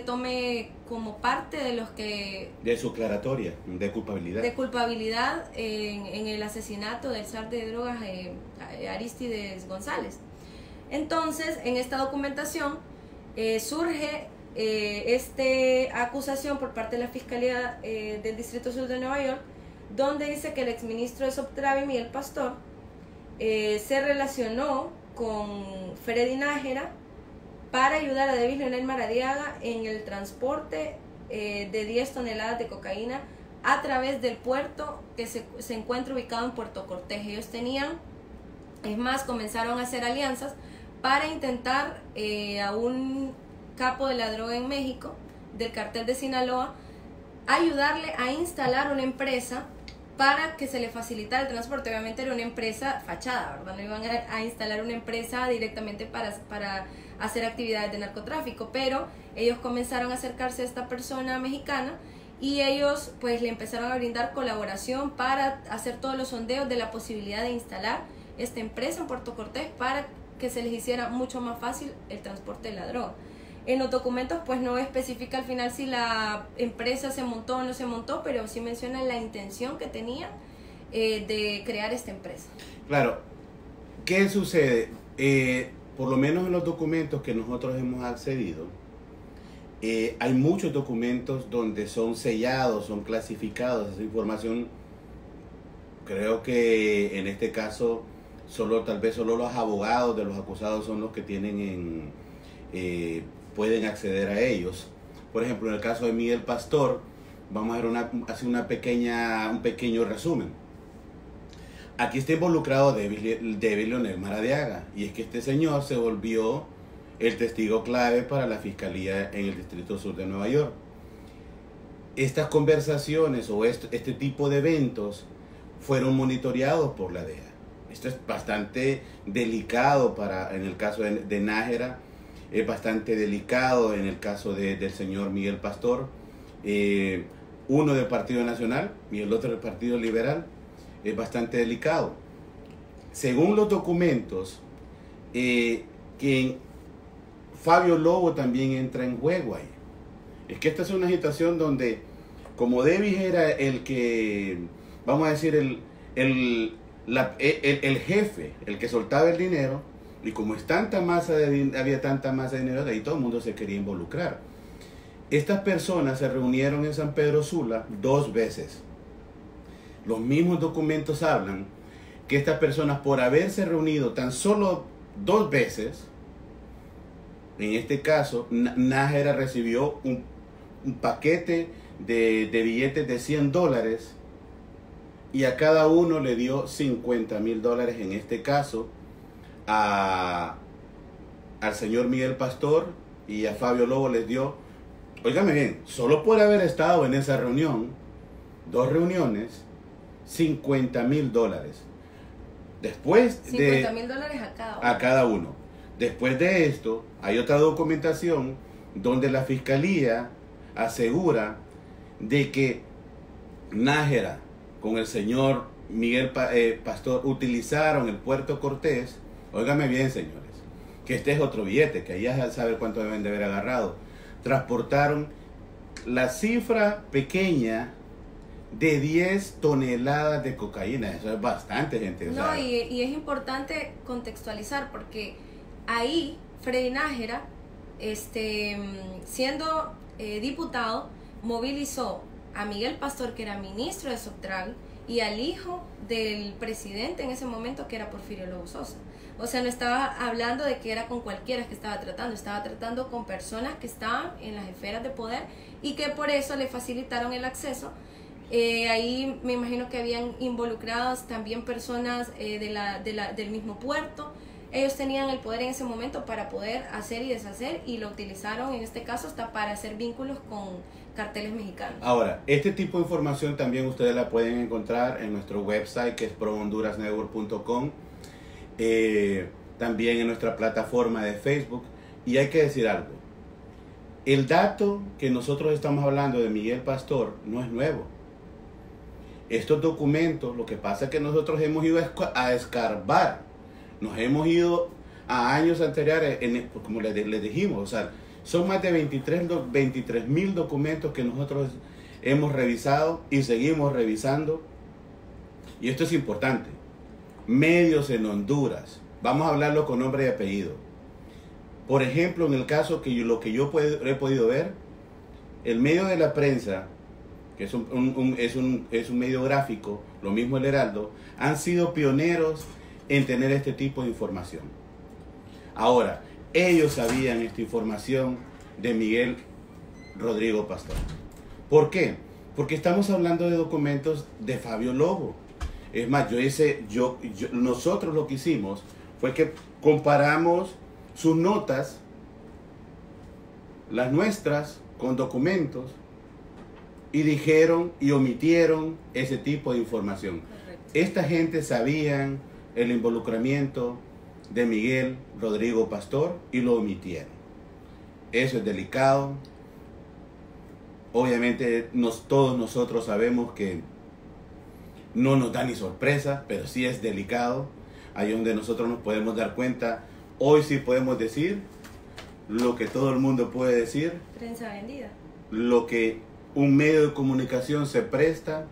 tome como parte de los que... De su declaratoria, de culpabilidad. De culpabilidad en el asesinato del zar de drogas Aristides González. Entonces, en esta documentación surge esta acusación por parte de la Fiscalía del Distrito Sur de Nueva York, donde dice que el exministro de Soptravi, Miguel Pastor, se relacionó con Freddy Nájera para ayudar a David Leonel Maradiaga en el transporte de 10 toneladas de cocaína a través del puerto que se encuentra ubicado en Puerto Cortés. Ellos tenían, es más, comenzaron a hacer alianzas para intentar a un capo de la droga en México, del cartel de Sinaloa, ayudarle a instalar una empresa para que se le facilitara el transporte. Obviamente era una empresa fachada, ¿verdad? No iban a instalar una empresa directamente para hacer actividades de narcotráfico, pero ellos comenzaron a acercarse a esta persona mexicana y ellos pues le empezaron a brindar colaboración para hacer todos los sondeos de la posibilidad de instalar esta empresa en Puerto Cortés para que se les hiciera mucho más fácil el transporte de la droga. En los documentos pues no especifica al final si la empresa se montó o no se montó, pero sí menciona la intención que tenían de crear esta empresa. Claro, ¿qué sucede? Por lo menos en los documentos que nosotros hemos accedido, hay muchos documentos donde son sellados, son clasificados, esa información. Creo que en este caso tal vez solo los abogados de los acusados son los que tienen pueden acceder a ellos. Por ejemplo, en el caso de Miguel Pastor, vamos a hacer un pequeño resumen. Aquí está involucrado David Leonel Maradiaga, y es que este señor se volvió el testigo clave para la Fiscalía en el Distrito Sur de Nueva York. Estas conversaciones o este tipo de eventos fueron monitoreados por la DEA. Esto es bastante delicado en el caso de Nájera, es bastante delicado en el caso del señor Miguel Pastor, uno del Partido Nacional y el otro del Partido Liberal. Es bastante delicado. Según los documentos, Fabio Lobo también entra en juego ahí. Es que esta es una situación donde, como Davis era el que, vamos a decir, el jefe, el que soltaba el dinero, y como había tanta masa de dinero, de ahí todo el mundo se quería involucrar. Estas personas se reunieron en San Pedro Sula 2 veces. Los mismos documentos hablan que estas personas, por haberse reunido tan solo 2 veces, en este caso, Nájera recibió un paquete de billetes de $100 y a cada uno le dio $50,000, en este caso, al señor Miguel Pastor, y a Fabio Lobo les dio, óigame bien, solo por haber estado en esa reunión, 2 reuniones, $50,000. Después de $50,000 a cada uno. Después de esto, hay otra documentación donde la Fiscalía asegura de que Nájera con el señor Miguel Pastor utilizaron el Puerto Cortés. Óigame bien, señores, que este es otro billete, que allá ya sabe cuánto deben de haber agarrado. Transportaron la cifra pequeña de 10 toneladas de cocaína. Eso es bastante, gente. No, y es importante contextualizar, porque ahí Freddy Nájera, siendo diputado, movilizó a Miguel Pastor, que era ministro de Soctral, y al hijo del presidente en ese momento, que era Porfirio Lobo Sosa. O sea, no estaba hablando de que era con cualquiera que estaba tratando con personas que estaban en las esferas de poder y que por eso le facilitaron el acceso. Ahí me imagino que habían involucradas también personas del mismo puerto. Ellos tenían el poder en ese momento para poder hacer y deshacer, y lo utilizaron en este caso hasta para hacer vínculos con carteles mexicanos. Ahora, este tipo de información también ustedes la pueden encontrar en nuestro website, que es prohondurasnetwork.com, también en nuestra plataforma de Facebook. Y hay que decir algo: el dato que nosotros estamos hablando de Miguel Pastor no es nuevo. Estos documentos, lo que pasa es que nosotros hemos ido a escarbar, nos hemos ido a años anteriores, como les dijimos, o sea, son más de 23,000 documentos que nosotros hemos revisado y seguimos revisando. Y esto es importante. Medios en Honduras, vamos a hablarlo con nombre y apellido. Por ejemplo, en el caso lo que yo he podido ver, el medio de la prensa, que es un medio gráfico, lo mismo el Heraldo, han sido pioneros en tener este tipo de información. Ahora, ellos sabían esta información de Miguel Rodrigo Pastor. ¿Por qué? Porque estamos hablando de documentos de Fabio Lobo. Es más, nosotros lo que hicimos fue que comparamos sus notas, las nuestras, con documentos, y dijeron y omitieron ese tipo de información. Correcto. Esta gente sabían el involucramiento de Miguel Rodrigo Pastor y lo omitieron. Eso es delicado. Obviamente todos nosotros sabemos que no nos da ni sorpresa, pero sí es delicado. Ahí donde nosotros nos podemos dar cuenta. Hoy sí podemos decir lo que todo el mundo puede decir. Prensa vendida. Lo que un medio de comunicación se presta.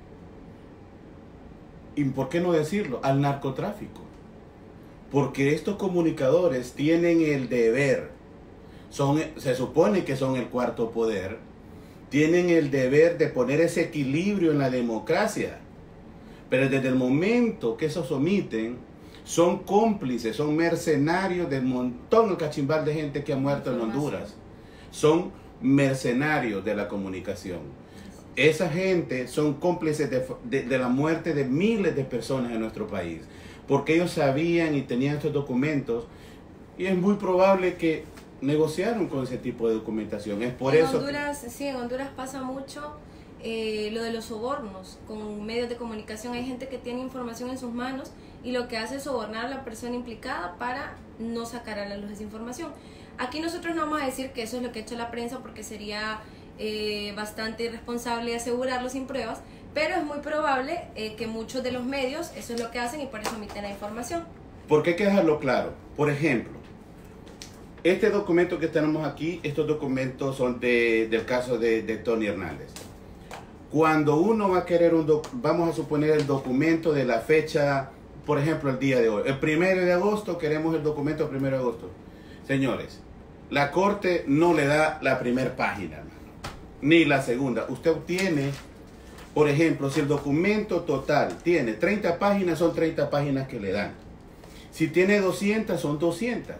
¿Y por qué no decirlo? Al narcotráfico. Porque estos comunicadores tienen el deber, se supone que son el cuarto poder, tienen el deber de poner ese equilibrio en la democracia. Pero desde el momento que esos omiten, son cómplices, son mercenarios del montón, el cachimbal de gente que ha muerto en Honduras. Son mercenarios de la comunicación. Esa gente son cómplices de la muerte de miles de personas en nuestro país. Porque ellos sabían y tenían estos documentos. Y es muy probable que negociaron con ese tipo de documentación. Es por eso. Sí, en Honduras pasa mucho lo de los sobornos con medios de comunicación. Hay gente que tiene información en sus manos y lo que hace es sobornar a la persona implicada para no sacar a la luz esa información. Aquí nosotros no vamos a decir que eso es lo que ha hecho la prensa porque sería bastante irresponsable asegurarlo sin pruebas, pero es muy probable que muchos de los medios eso es lo que hacen y por eso omiten la información. Porque hay que dejarlo claro. Por ejemplo, este documento que tenemos aquí, estos documentos son del caso de Tony Hernández. Cuando uno va a querer vamos a suponer el documento de la fecha, por ejemplo, el día de hoy, el 1 de agosto, queremos el documento del 1 de agosto. Señores, la Corte no le da la primera página, ni la segunda. Usted obtiene, por ejemplo, si el documento total tiene 30 páginas, son 30 páginas que le dan. Si tiene 200, son 200.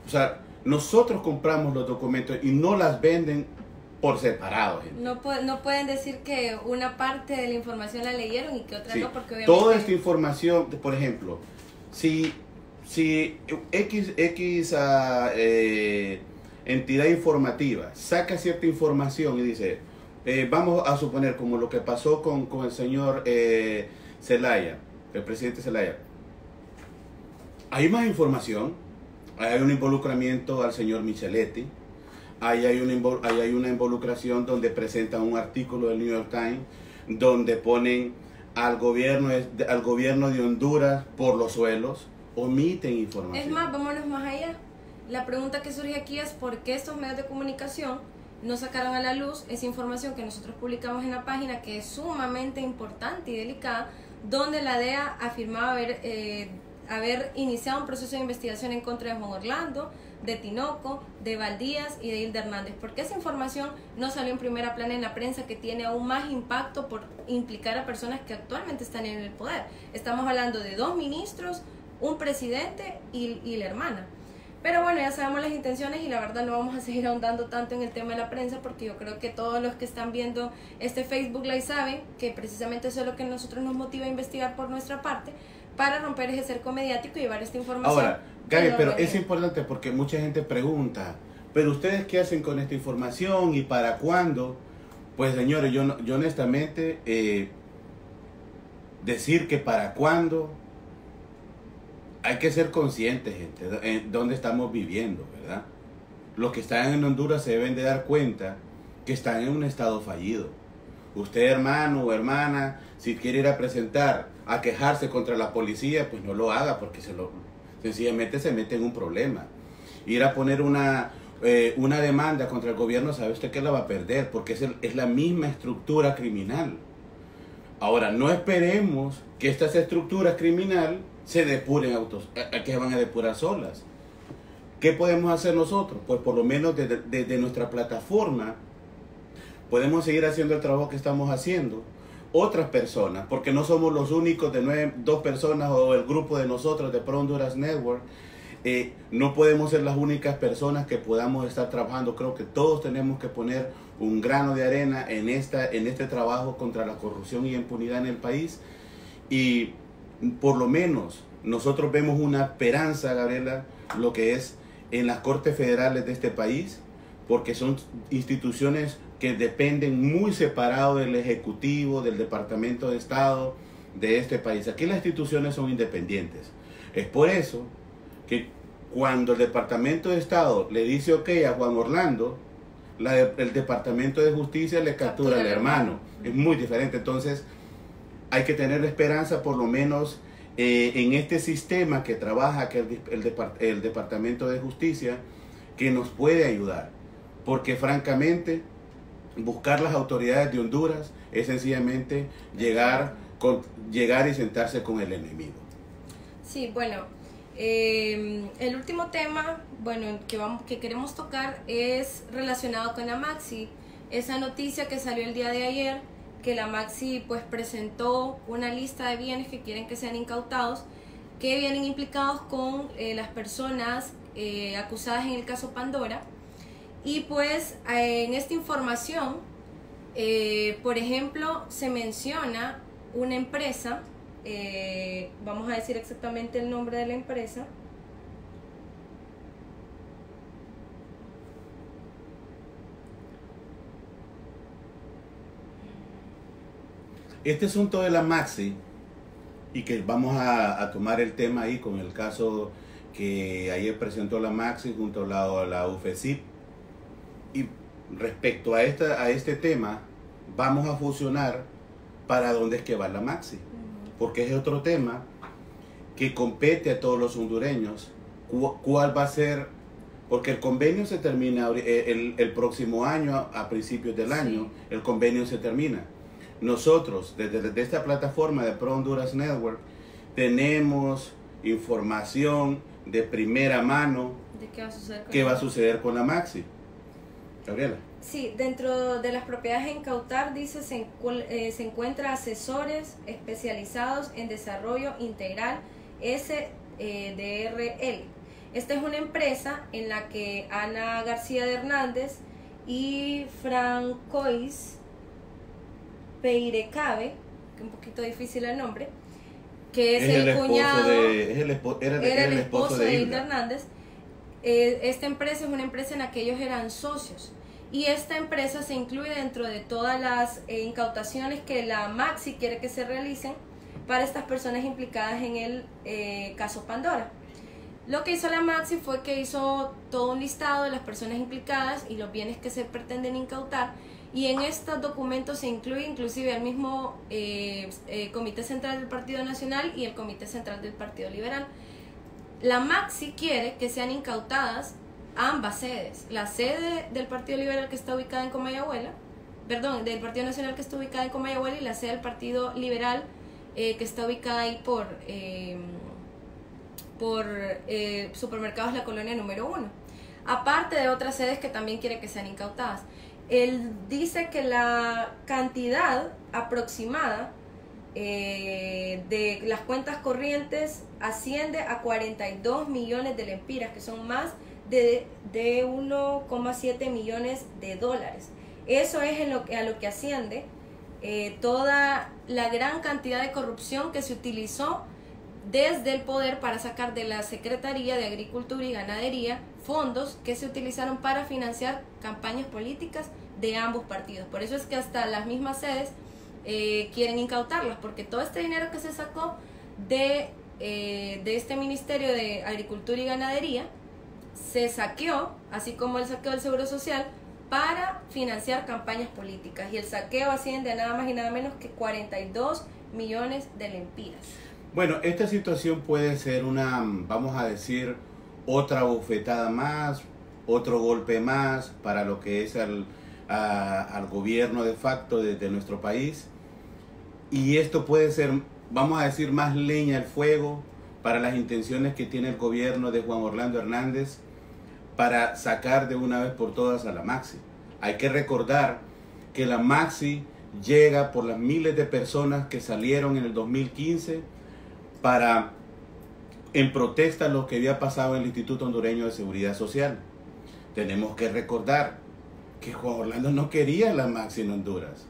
O sea, nosotros compramos los documentos y no las venden por separado. Gente. No pueden decir que una parte de la información la leyeron y que otra sí, no, porque obviamente... Toda esta información, por ejemplo, si X entidad informativa saca cierta información y dice, vamos a suponer como lo que pasó con el señor Zelaya, el presidente Zelaya, hay más información, hay un involucramiento al señor Micheletti, ahí hay una involucración donde presentan un artículo del New York Times donde ponen al gobierno de Honduras por los suelos, omiten información. Es más, vámonos más allá. La pregunta que surge aquí es por qué estos medios de comunicación no sacaron a la luz esa información que nosotros publicamos en la página, que es sumamente importante y delicada, donde la DEA afirmaba haber iniciado un proceso de investigación en contra de Juan Orlando, de Tinoco, de Valdías y de Hilda Hernández. Porque esa información no salió en primera plana en la prensa, que tiene aún más impacto por implicar a personas que actualmente están en el poder. Estamos hablando de 2 ministros, un presidente y la hermana. Pero bueno, ya sabemos las intenciones y la verdad no vamos a seguir ahondando tanto en el tema de la prensa porque yo creo que todos los que están viendo este Facebook Live saben que precisamente eso es lo que a nosotros nos motiva a investigar por nuestra parte para romper ese cerco mediático y llevar esta información. Ahora, Gaby, pero es importante porque mucha gente pregunta, ¿pero ustedes qué hacen con esta información y para cuándo? Pues señores, yo honestamente decir que para cuándo, hay que ser conscientes, gente, en dónde estamos viviendo, ¿verdad? Los que están en Honduras se deben de dar cuenta que están en un estado fallido. Usted, hermano o hermana, si quiere ir a presentar, a quejarse contra la policía, pues no lo haga porque sencillamente se mete en un problema. Ir a poner una demanda contra el gobierno, ¿sabe usted que la va a perder? Porque es la misma estructura criminal. Ahora, no esperemos que estas estructuras criminales se depuren que se van a depurar solas. ¿Qué podemos hacer nosotros? Pues por lo menos desde nuestra plataforma podemos seguir haciendo el trabajo que estamos haciendo. Otras personas, porque no somos los únicos de 2 personas o el grupo de nosotros de Pro Honduras Network, no podemos ser las únicas personas que podamos estar trabajando. Creo que todos tenemos que poner un grano de arena en este trabajo contra la corrupción y impunidad en el país. Y por lo menos nosotros vemos una esperanza, Gabriela, lo que es en las Cortes Federales de este país, porque son instituciones que dependen muy separado del Ejecutivo, del Departamento de Estado de este país. Aquí las instituciones son independientes. Es por eso que cuando el Departamento de Estado le dice ok a Juan Orlando, el Departamento de Justicia le captura al hermano. Es muy diferente. Entonces, hay que tener esperanza, por lo menos en este sistema que trabaja, que el Departamento de Justicia, que nos puede ayudar. Porque francamente, buscar las autoridades de Honduras es sencillamente llegar y sentarse con el enemigo. Sí, bueno, el último tema, bueno, que queremos tocar es relacionado con la Maxi. Esa noticia que salió el día de ayer, que la Maxi pues presentó una lista de bienes que quieren que sean incautados, que vienen implicados con las personas acusadas en el caso Pandora. Y pues en esta información, por ejemplo, se menciona una empresa, vamos a decir exactamente el nombre de la empresa. Este asunto de la Maxi, y que vamos a tomar el tema ahí con el caso que ayer presentó la Maxi junto a la UFECIP. Y respecto a este tema, vamos a fusionar para dónde es que va la Maxi. Porque es otro tema que compete a todos los hondureños. ¿Cuál va a ser? Porque el convenio se termina el próximo año, a principios del año, el convenio se termina. Nosotros, desde esta plataforma de Pro Honduras Network, tenemos información de primera mano de qué va a suceder con la Maxi. Gabriela. Sí, dentro de las propiedades a incautar, dice, se encuentra asesores especializados en desarrollo integral SDRL. Esta es una empresa en la que Ana García de Hernández y Francois Peirecabe, que es un poquito difícil el nombre, que es el cuñado, era el esposo de Hilda Hernández. Esta empresa es una empresa en la que ellos eran socios, y esta empresa se incluye dentro de todas las incautaciones que la Maxi quiere que se realicen para estas personas implicadas en el caso Pandora. Lo que hizo la Maxi fue que hizo todo un listado de las personas implicadas y los bienes que se pretenden incautar, y en estos documentos se incluye inclusive el mismo Comité Central del Partido Nacional y el Comité Central del Partido Liberal. La Maxi quiere que sean incautadas ambas sedes, la sede del Partido Liberal, que está ubicada en Comayagüela, perdón, del Partido Nacional, que está ubicada en Comayagüela, y la sede del Partido Liberal, que está ubicada ahí por Supermercados La Colonia número 1, aparte de otras sedes que también quiere que sean incautadas. Él dice que la cantidad aproximada de las cuentas corrientes asciende a 42 millones de lempiras, que son más de 1,7 millones de dólares. Eso es a lo que asciende toda la gran cantidad de corrupción que se utilizó desde el poder para sacar de la Secretaría de Agricultura y Ganadería fondos que se utilizaron para financiar campañas políticas de ambos partidos. Por eso es que hasta las mismas sedes quieren incautarlas, porque todo este dinero que se sacó de este Ministerio de Agricultura y Ganadería se saqueó, así como el saqueo del Seguro Social, para financiar campañas políticas, y el saqueo asciende a nada más y nada menos que 42 millones de lempiras. Bueno, esta situación puede ser una, vamos a decir, otra bofetada más, otro golpe más para lo que es al gobierno de facto de nuestro país. Y esto puede ser, vamos a decir, más leña al fuego para las intenciones que tiene el gobierno de Juan Orlando Hernández para sacar de una vez por todas a la Maxi. Hay que recordar que la Maxi llega por las miles de personas que salieron en el 2015 en protesta a lo que había pasado en el Instituto Hondureño de Seguridad Social. Tenemos que recordar que Juan Orlando no quería la Maxi en Honduras.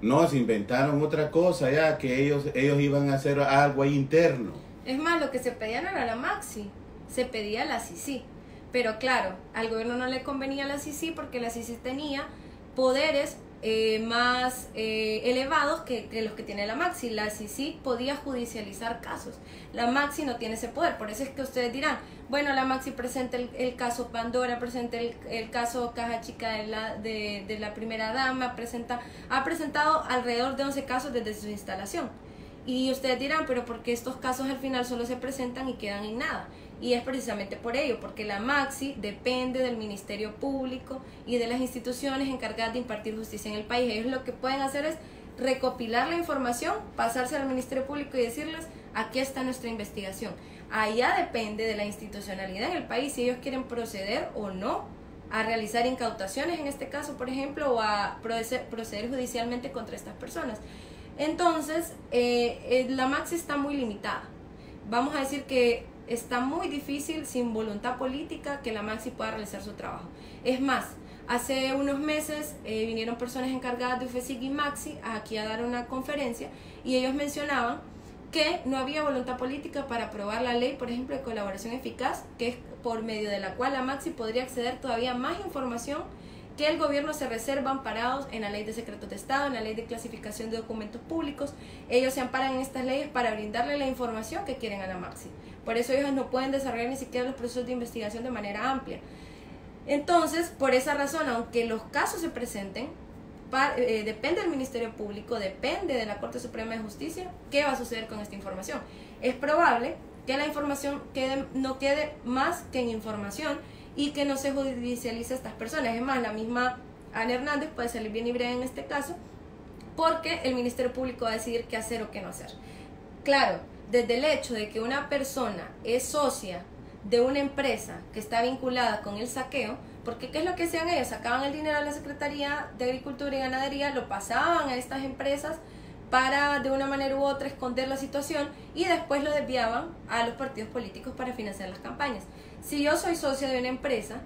No, se inventaron otra cosa ya, que ellos iban a hacer algo ahí interno. Es más, lo que se pedía no era la Maxi, se pedía la CICI. Pero claro, al gobierno no le convenía la CICI porque la CICI tenía poderes más elevados que los que tiene la Maxi. La CICIG podía judicializar casos. La Maxi no tiene ese poder. Por eso es que ustedes dirán, bueno, la Maxi presenta el caso Pandora, presenta el caso Caja Chica de la primera dama, ha presentado alrededor de 11 casos desde su instalación. Y ustedes dirán, pero ¿por qué estos casos al final solo se presentan y quedan en nada? Y es precisamente por ello, porque la Maxi depende del Ministerio Público y de las instituciones encargadas de impartir justicia en el país. Ellos lo que pueden hacer es recopilar la información, pasársela al Ministerio Público y decirles, aquí está nuestra investigación. Allá depende de la institucionalidad en el país, si ellos quieren proceder o no a realizar incautaciones, en este caso, por ejemplo, o a proceder judicialmente contra estas personas. Entonces, la Maxi está muy limitada. Vamos a decir que está muy difícil, sin voluntad política, que la Maxi pueda realizar su trabajo. Es más, hace unos meses vinieron personas encargadas de UFESIG y Maxi aquí a dar una conferencia y ellos mencionaban que no había voluntad política para aprobar la ley, por ejemplo, de colaboración eficaz, que es por medio de la cual la Maxi podría acceder todavía más información que el gobierno se reserva amparados en la ley de secretos de Estado, en la ley de clasificación de documentos públicos. Ellos se amparan en estas leyes para brindarle la información que quieren a la Maxi. Por eso ellos no pueden desarrollar ni siquiera los procesos de investigación de manera amplia. Entonces, por esa razón, aunque los casos se presenten, depende del Ministerio Público, depende de la Corte Suprema de Justicia, qué va a suceder con esta información. Es probable que la información no quede más que en información y que no se judicialice a estas personas. Es más, la misma Ana Hernández puede salir bien y breve en este caso, porque el Ministerio Público va a decidir qué hacer o qué no hacer. Claro, desde el hecho de que una persona es socia de una empresa que está vinculada con el saqueo, porque ¿qué es lo que hacían ellos? Sacaban el dinero de la Secretaría de Agricultura y Ganadería, lo pasaban a estas empresas para de una manera u otra esconder la situación y después lo desviaban a los partidos políticos para financiar las campañas. Si yo soy socia de una empresa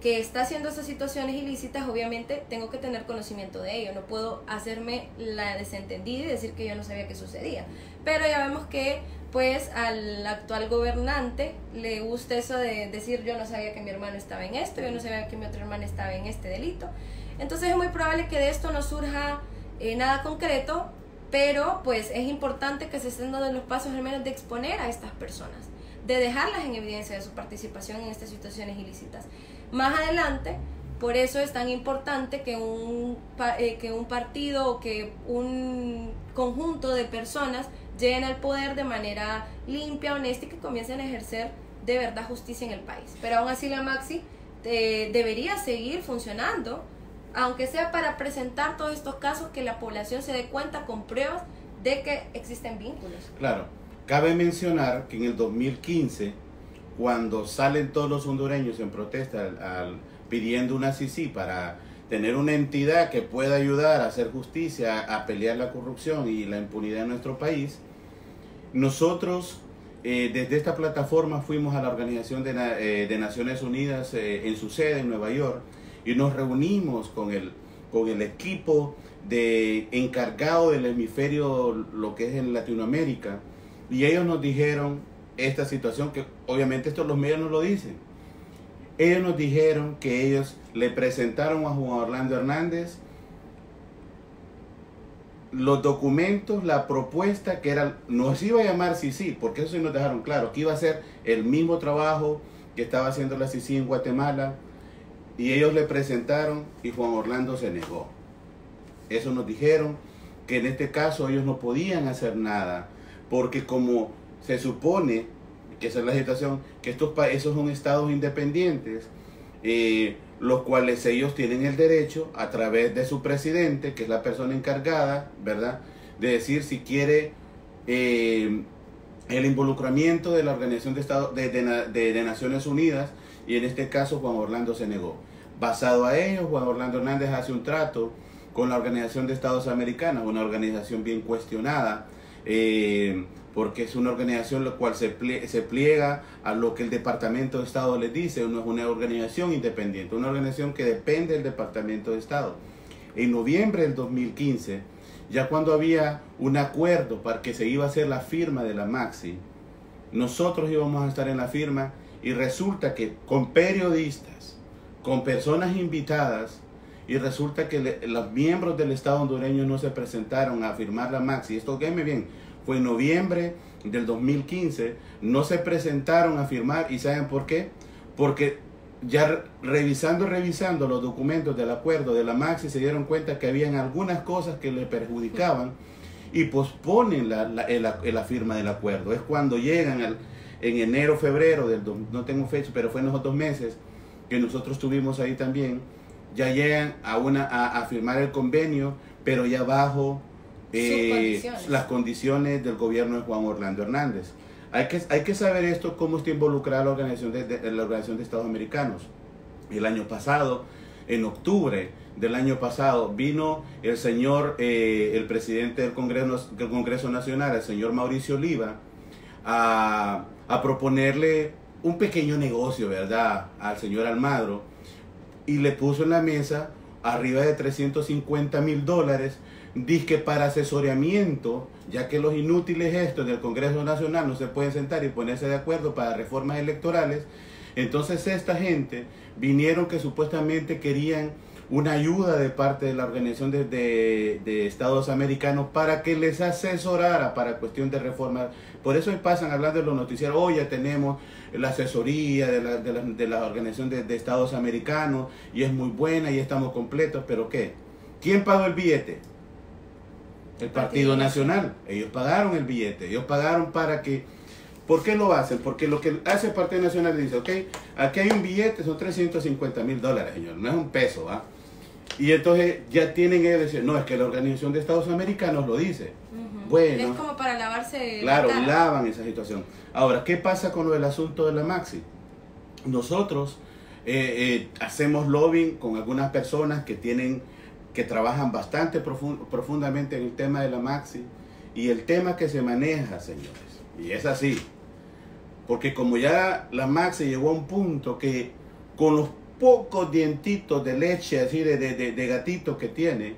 que está haciendo esas situaciones ilícitas, obviamente tengo que tener conocimiento de ello. No puedo hacerme la desentendida y decir que yo no sabía qué sucedía. Pero ya vemos que pues al actual gobernante le gusta eso de decir yo no sabía que mi hermano estaba en esto, yo no sabía que mi otra hermana estaba en este delito. Entonces es muy probable que de esto no surja nada concreto, pero pues es importante que se estén dando los pasos al menos de exponer a estas personas, de dejarlas en evidencia de su participación en estas situaciones ilícitas. Más adelante, por eso es tan importante que un partido o que un conjunto de personas lleguen al poder de manera limpia, honesta y que comiencen a ejercer de verdad justicia en el país. Pero aún así la Maxi debería seguir funcionando, aunque sea para presentar todos estos casos, que la población se dé cuenta con pruebas de que existen vínculos. Claro, cabe mencionar que en el 2015, cuando salen todos los hondureños en protesta pidiendo una CICIG para tener una entidad que pueda ayudar a hacer justicia, a pelear la corrupción y la impunidad en nuestro país, nosotros desde esta plataforma fuimos a la Organización de Naciones Unidas en su sede en Nueva York y nos reunimos con el equipo encargado del hemisferio, lo que es en Latinoamérica, y ellos nos dijeron esta situación, que obviamente esto los medios no lo dicen. Ellos nos dijeron que ellos le presentaron a Juan Orlando Hernández los documentos, la propuesta que era, nos iba a llamar CICIG, porque eso sí nos dejaron claro, que iba a ser el mismo trabajo que estaba haciendo la CICIG en Guatemala, y ellos le presentaron y Juan Orlando se negó. Eso nos dijeron, que en este caso ellos no podían hacer nada, porque como se supone, que esa es la situación, que esos son estados independientes, los cuales ellos tienen el derecho, a través de su presidente, que es la persona encargada, ¿verdad?, de decir si quiere el involucramiento de la Organización de Naciones Unidas, y en este caso Juan Orlando se negó. Basado a ello, Juan Orlando Hernández hace un trato con la Organización de Estados Americanos, una organización bien cuestionada, porque es una organización la cual se pliega a lo que el Departamento de Estado les dice. No es una organización independiente, una organización que depende del Departamento de Estado. En noviembre del 2015, ya cuando había un acuerdo para que se iba a hacer la firma de la Maxi, nosotros íbamos a estar en la firma, y resulta que con periodistas, con personas invitadas, y resulta que los miembros del Estado hondureño no se presentaron a firmar la Maxi. Esto, quédeme bien, fue en noviembre del 2015, no se presentaron a firmar, ¿y saben por qué? Porque ya revisando los documentos del acuerdo de la Maxi se dieron cuenta que habían algunas cosas que le perjudicaban y posponen la firma del acuerdo. Es cuando llegan en enero, febrero, no tengo fecha, pero fue en los otros meses que nosotros estuvimos ahí también, ya llegan a firmar el convenio, pero ya bajo las condiciones del gobierno de Juan Orlando Hernández. Hay que saber esto, cómo está involucrada la Organización de Estados Americanos. El año pasado, en octubre del año pasado, vino el señor, el presidente del Congreso Nacional, el señor Mauricio Oliva, a proponerle un pequeño negocio, ¿verdad?, al señor Almagro, y le puso en la mesa arriba de $350,000, dizque para asesoramiento, ya que los inútiles estos del Congreso Nacional no se pueden sentar y ponerse de acuerdo para reformas electorales. Entonces esta gente vinieron que supuestamente querían una ayuda de parte de la Organización de Estados Americanos para que les asesorara para cuestión de reforma. Por eso pasan hablando de los noticieros, hoy ya tenemos la asesoría de la Organización de Estados Americanos y es muy buena y estamos completos, pero ¿qué? ¿Quién pagó el billete? El Partido Nacional. Ellos pagaron el billete, ellos pagaron para que... ¿Por qué lo hacen? Porque lo que hace el Partido Nacional dice, ok, aquí hay un billete, son $350,000, señor, no es un peso, ¿va? Y entonces ya tienen que decir, no, es que la Organización de Estados Americanos lo dice. Bueno, es como para lavarse claro, la cara. lavan esa situación. Ahora, ¿qué pasa con lo del asunto de la Maxi? Nosotros hacemos lobbying con algunas personas que trabajan bastante profundamente en el tema de la Maxi, y el tema que se maneja, señores, y es así, porque como ya la Maxi llegó a un punto que con los pocos dientitos de leche, así de gatito que tiene,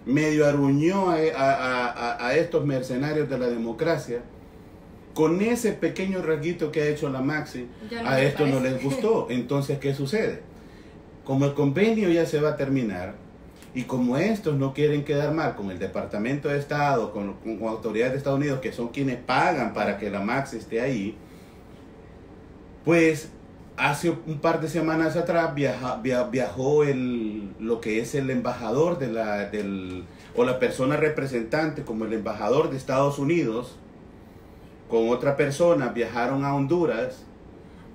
medio aruñó a estos mercenarios de la democracia, con ese pequeño rasguito que ha hecho la Maxi, a esto no les gustó. Entonces, ¿qué sucede? Como el convenio ya se va a terminar, y como estos no quieren quedar mal con el Departamento de Estado, con autoridades de Estados Unidos, que son quienes pagan para que la Maxi esté ahí, pues hace un par de semanas atrás viajó lo que es el embajador o la persona representante, como el embajador de Estados Unidos, con otra persona, viajaron a Honduras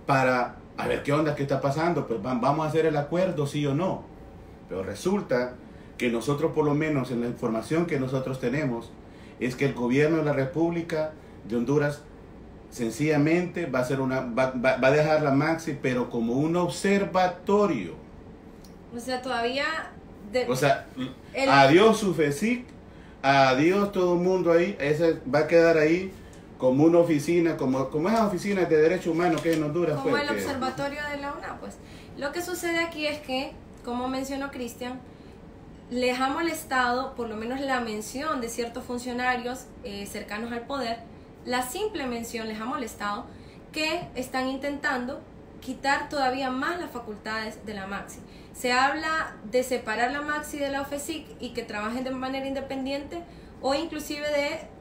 para a ver qué onda, qué está pasando, pues vamos a hacer el acuerdo, sí o no. Pero resulta que nosotros, por lo menos en la información que nosotros tenemos, es que el gobierno de la República de Honduras sencillamente va a dejar la Maxi, pero como un observatorio. O sea, todavía... adiós Sufesic, adiós todo el mundo ahí, ese va a quedar ahí como una oficina, como esas oficinas de derechos humanos que hay en Honduras. Como el observatorio de la UNA, pues. Lo que sucede aquí es que, como mencionó Cristian, les ha molestado por lo menos la mención de ciertos funcionarios cercanos al poder. La simple mención les ha molestado, que están intentando quitar todavía más las facultades de la Maxi. Se habla de separar la Maxi de la OFECIC y que trabajen de manera independiente, o inclusive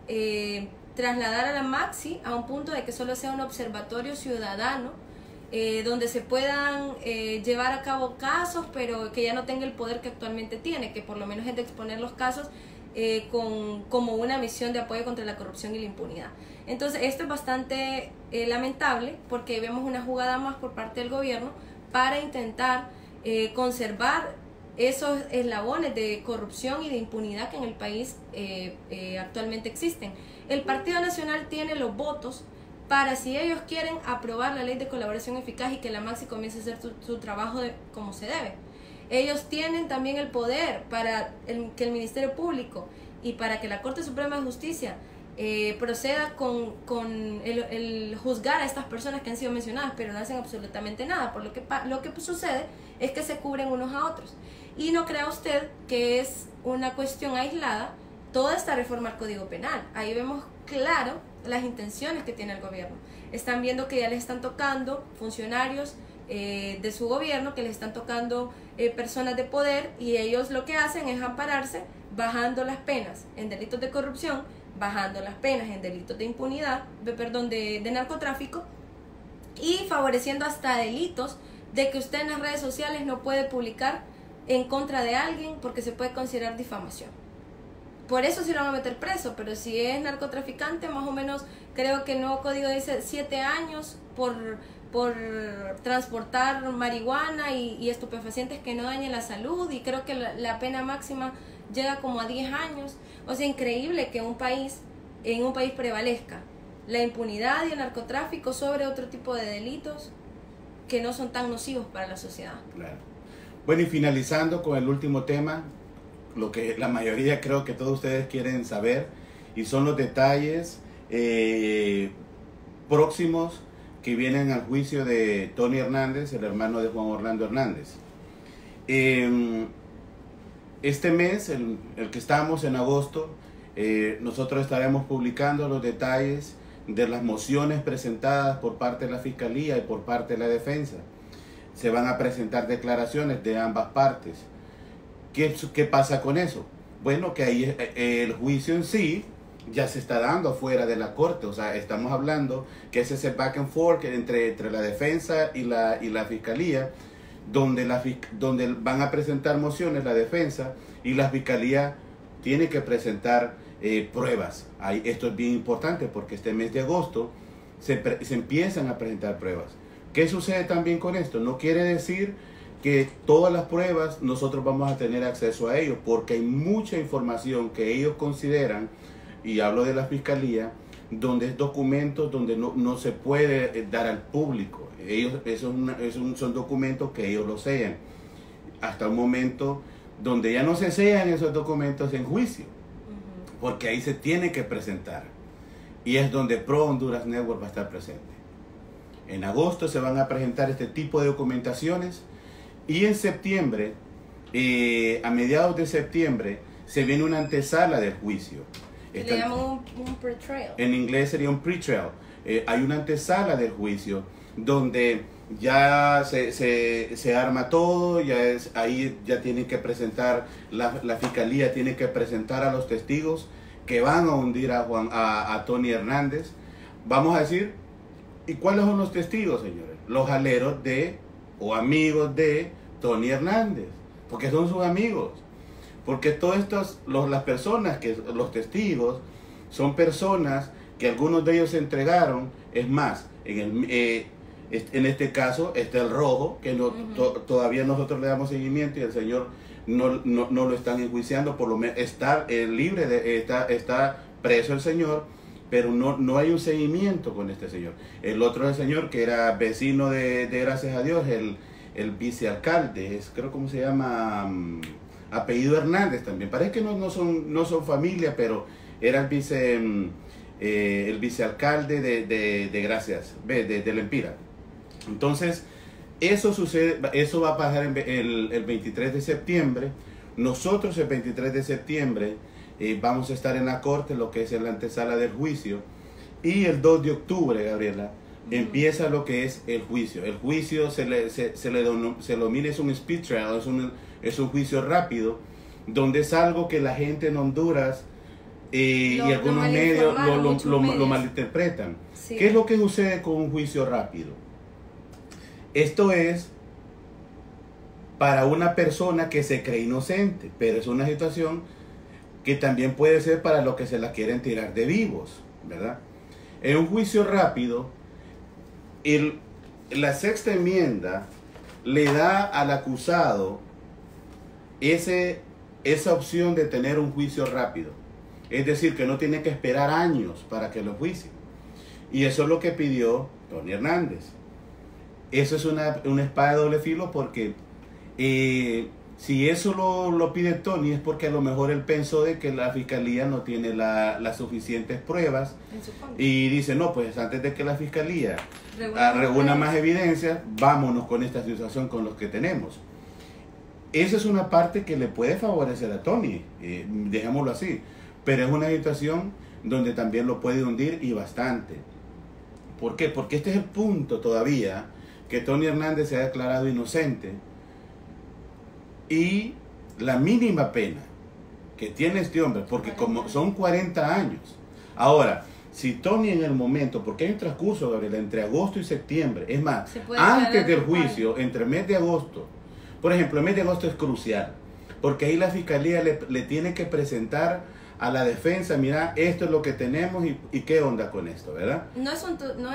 de trasladar a la Maxi a un punto de que solo sea un observatorio ciudadano, donde se puedan llevar a cabo casos, pero que ya no tenga el poder que actualmente tiene, que por lo menos es de exponer los casos como una misión de apoyo contra la corrupción y la impunidad. Entonces esto es bastante lamentable, porque vemos una jugada más por parte del gobierno para intentar conservar esos eslabones de corrupción y de impunidad que en el país actualmente existen. El Partido Nacional tiene los votos para, si ellos quieren, aprobar la ley de colaboración eficaz y que la Maxi comience a hacer su trabajo como se debe. Ellos tienen también el poder para que el Ministerio Público y para que la Corte Suprema de Justicia proceda con el juzgar a estas personas que han sido mencionadas, pero no hacen absolutamente nada. Por lo que sucede es que se cubren unos a otros. Y no crea usted que es una cuestión aislada toda esta reforma al Código Penal. Ahí vemos claro las intenciones que tiene el gobierno. Están viendo que ya les están tocando funcionarios de su gobierno, que les están tocando personas de poder, y ellos lo que hacen es ampararse bajando las penas en delitos de corrupción, bajando las penas en delitos de impunidad, de narcotráfico, y favoreciendo hasta delitos de que usted en las redes sociales no puede publicar en contra de alguien porque se puede considerar difamación. Por eso sí lo van a meter preso, pero si es narcotraficante, más o menos, creo que el nuevo código dice 7 años por transportar marihuana y estupefacientes que no dañen la salud, y creo que la pena máxima llega como a 10 años. O sea, increíble que en un país prevalezca la impunidad y el narcotráfico sobre otro tipo de delitos que no son tan nocivos para la sociedad. Claro. Bueno, y finalizando con el último tema, lo que la mayoría creo que todos ustedes quieren saber, y son los detalles próximos que vienen al juicio de Tony Hernández, el hermano de Juan Orlando Hernández. Este mes, el que estamos en agosto, nosotros estaremos publicando los detalles de las mociones presentadas por parte de la Fiscalía y por parte de la Defensa. Se van a presentar declaraciones de ambas partes. ¿Qué pasa con eso? Bueno, que ahí el juicio en sí ya se está dando afuera de la corte. O sea, estamos hablando que es ese back and forth entre la defensa y la fiscalía, donde van a presentar mociones la defensa y la fiscalía tiene que presentar pruebas. Esto es bien importante porque este mes de agosto se empiezan a presentar pruebas. ¿Qué sucede también con esto? No quiere decir que todas las pruebas nosotros vamos a tener acceso a ellos, porque hay mucha información que ellos consideran, y hablo de la fiscalía, donde es documentos donde no se puede dar al público. Son documentos que ellos lo sellan. Hasta un momento donde ya no se sellan esos documentos en juicio, porque ahí se tiene que presentar. Y es donde Pro Honduras Network va a estar presente. En agosto se van a presentar este tipo de documentaciones. Y en septiembre, a mediados de septiembre, se viene una antesala del juicio. Le llaman un pre-trial. En inglés sería un pre-trial. Hay una antesala del juicio donde ya se arma todo, ahí ya tienen que presentar, la fiscalía tiene que presentar a los testigos que van a hundir a Tony Hernández. Vamos a decir, ¿y cuáles son los testigos, señores? Los aleros o amigos de Tony Hernández, porque son sus amigos, porque todas las personas, los testigos, son personas que algunos de ellos se entregaron. Es más, en este caso está el Rojo, que todavía nosotros le damos seguimiento y el señor no lo están enjuiciando, por lo menos está libre, está preso el señor, pero no hay un seguimiento con este señor. El otro es el señor que era vecino de gracias a Dios, el vicealcalde, creo cómo se llama, apellido Hernández también. Parece que no son familia, pero era el vicealcalde de Gracias, de La Empira. Entonces, eso sucede, eso va a pasar el 23 de septiembre. Nosotros el 23 de septiembre vamos a estar en la corte, lo que es en la antesala del juicio, y el 2 de octubre, Gabriela, empieza lo que es el juicio. El juicio se le denomina, es un speed trial, es un juicio rápido, donde es algo que la gente en Honduras y algunos medios lo malinterpretan. Sí. ¿Qué es lo que sucede con un juicio rápido? Esto es para una persona que se cree inocente, pero es una situación que también puede ser para los que se la quieren tirar de vivos, ¿verdad? En un juicio rápido, la sexta enmienda le da al acusado esa opción de tener un juicio rápido. Es decir, que no tiene que esperar años para que lo juicien. Y eso es lo que pidió Tony Hernández. Eso es una espada de doble filo, porque si eso lo pide Tony es porque a lo mejor él pensó de que la fiscalía no tiene las suficientes pruebas y dice, no, pues antes de que la fiscalía reúna más evidencias, vámonos con esta situación con los que tenemos. Esa es una parte que le puede favorecer a Tony, dejémoslo así, pero es una situación donde también lo puede hundir, y bastante. ¿Por qué? Porque este es el punto todavía que Tony Hernández se ha declarado inocente y la mínima pena que tiene este hombre, porque como son 40 años. Ahora, si Tony en el momento, porque hay un transcurso, Gabriela, entre agosto y septiembre, es más, antes del juicio, entre el mes de agosto, por ejemplo, el mes de agosto es crucial, porque ahí la fiscalía le tiene que presentar a la defensa, mira, esto es lo que tenemos y qué onda con esto, ¿verdad? No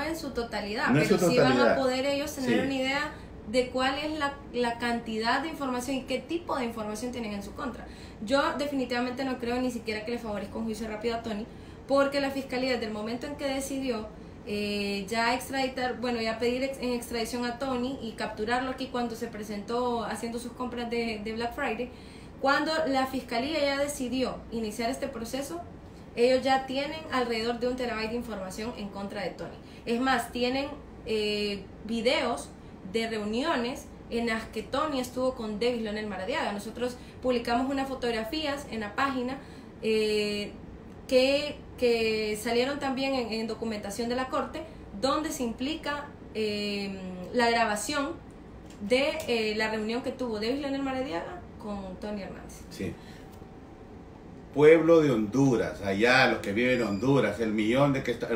en su totalidad, no pero sí van a poder ellos tener sí. una idea de cuál es la cantidad de información y qué tipo de información tienen en su contra. Yo definitivamente no creo ni siquiera que le favorezca un juicio rápido a Tony, porque la fiscalía desde el momento en que decidió ya extraditar, bueno, ya pedir en extradición a Tony y capturarlo aquí cuando se presentó haciendo sus compras de Black Friday, cuando la fiscalía ya decidió iniciar este proceso, ellos ya tienen alrededor de 1 terabyte de información en contra de Tony. Es más, tienen videos de reuniones en las que Tony estuvo con Davis Leonel Maradiaga. Nosotros publicamos unas fotografías en la página que salieron también en documentación de la corte, donde se implica la grabación de la reunión que tuvo Davis Leonel Maradiaga con Tony Hernández. Sí. Pueblo de Honduras, allá los que viven en Honduras, el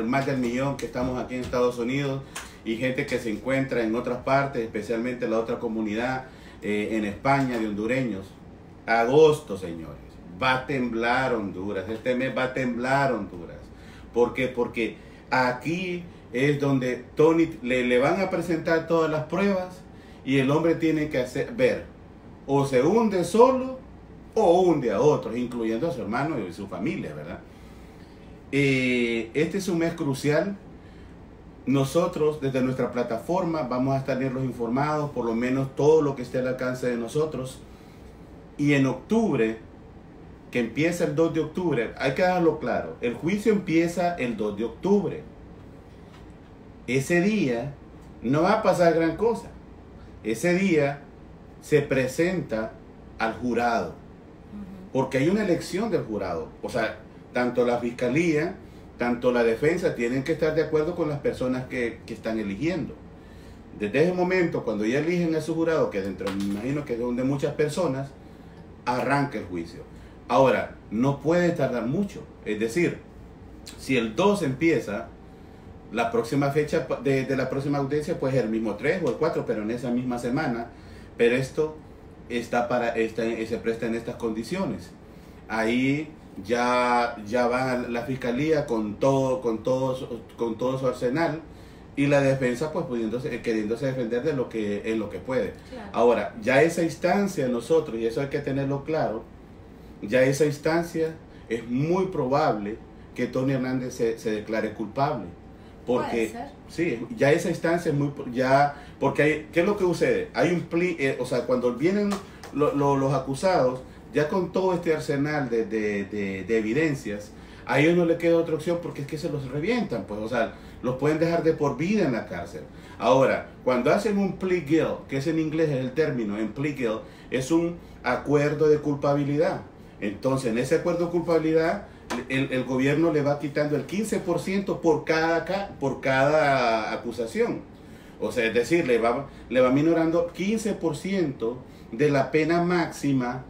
más del millón que estamos aquí en Estados Unidos, y gente que se encuentra en otras partes, especialmente la otra comunidad en España de hondureños. Agosto, señores, va a temblar Honduras, este mes va a temblar Honduras. ¿Por qué? Porque aquí es donde Tony le van a presentar todas las pruebas y el hombre tiene que ver, o se hunde solo o hunde a otros, incluyendo a su hermano y su familia, ¿verdad? Este es un mes crucial. Nosotros desde nuestra plataforma vamos a estarlos informados, por lo menos todo lo que esté al alcance de nosotros. Y en octubre, que empieza el 2 de octubre, hay que dejarlo claro, el juicio empieza el 2 de octubre. Ese día no va a pasar gran cosa. Ese día se presenta al jurado, porque hay una elección del jurado. O sea, tanto la fiscalía, tanto la defensa tienen que estar de acuerdo con las personas que están eligiendo. Desde ese momento, cuando ya eligen a su jurado, que dentro, me imagino que es donde muchas personas, arranca el juicio. Ahora, no puede tardar mucho. Es decir, si el 2 empieza, la próxima fecha de la próxima audiencia puede ser el mismo 3 o el 4, pero en esa misma semana. Pero esto se presta en estas condiciones. Ahí ya va la fiscalía con todo su arsenal, y la defensa pues queriéndose defender de lo que puede. Claro. Ahora, ya esa instancia nosotros, y eso hay que tenerlo claro, ya esa instancia es muy probable que Tony Hernández se declare culpable. Porque, sí, ya esa instancia es porque ¿qué es lo que sucede? Hay un o sea, cuando vienen los acusados, ya con todo este arsenal de evidencias, a ellos no les queda otra opción, porque es que se los revientan, pues, o sea, los pueden dejar de por vida en la cárcel. Ahora, cuando hacen un plea guilt, que es en inglés el término, en plea guilt, es un acuerdo de culpabilidad. Entonces, en ese acuerdo de culpabilidad, el gobierno le va quitando el 15% por cada acusación. O sea, es decir, le va minorando 15% de la pena máxima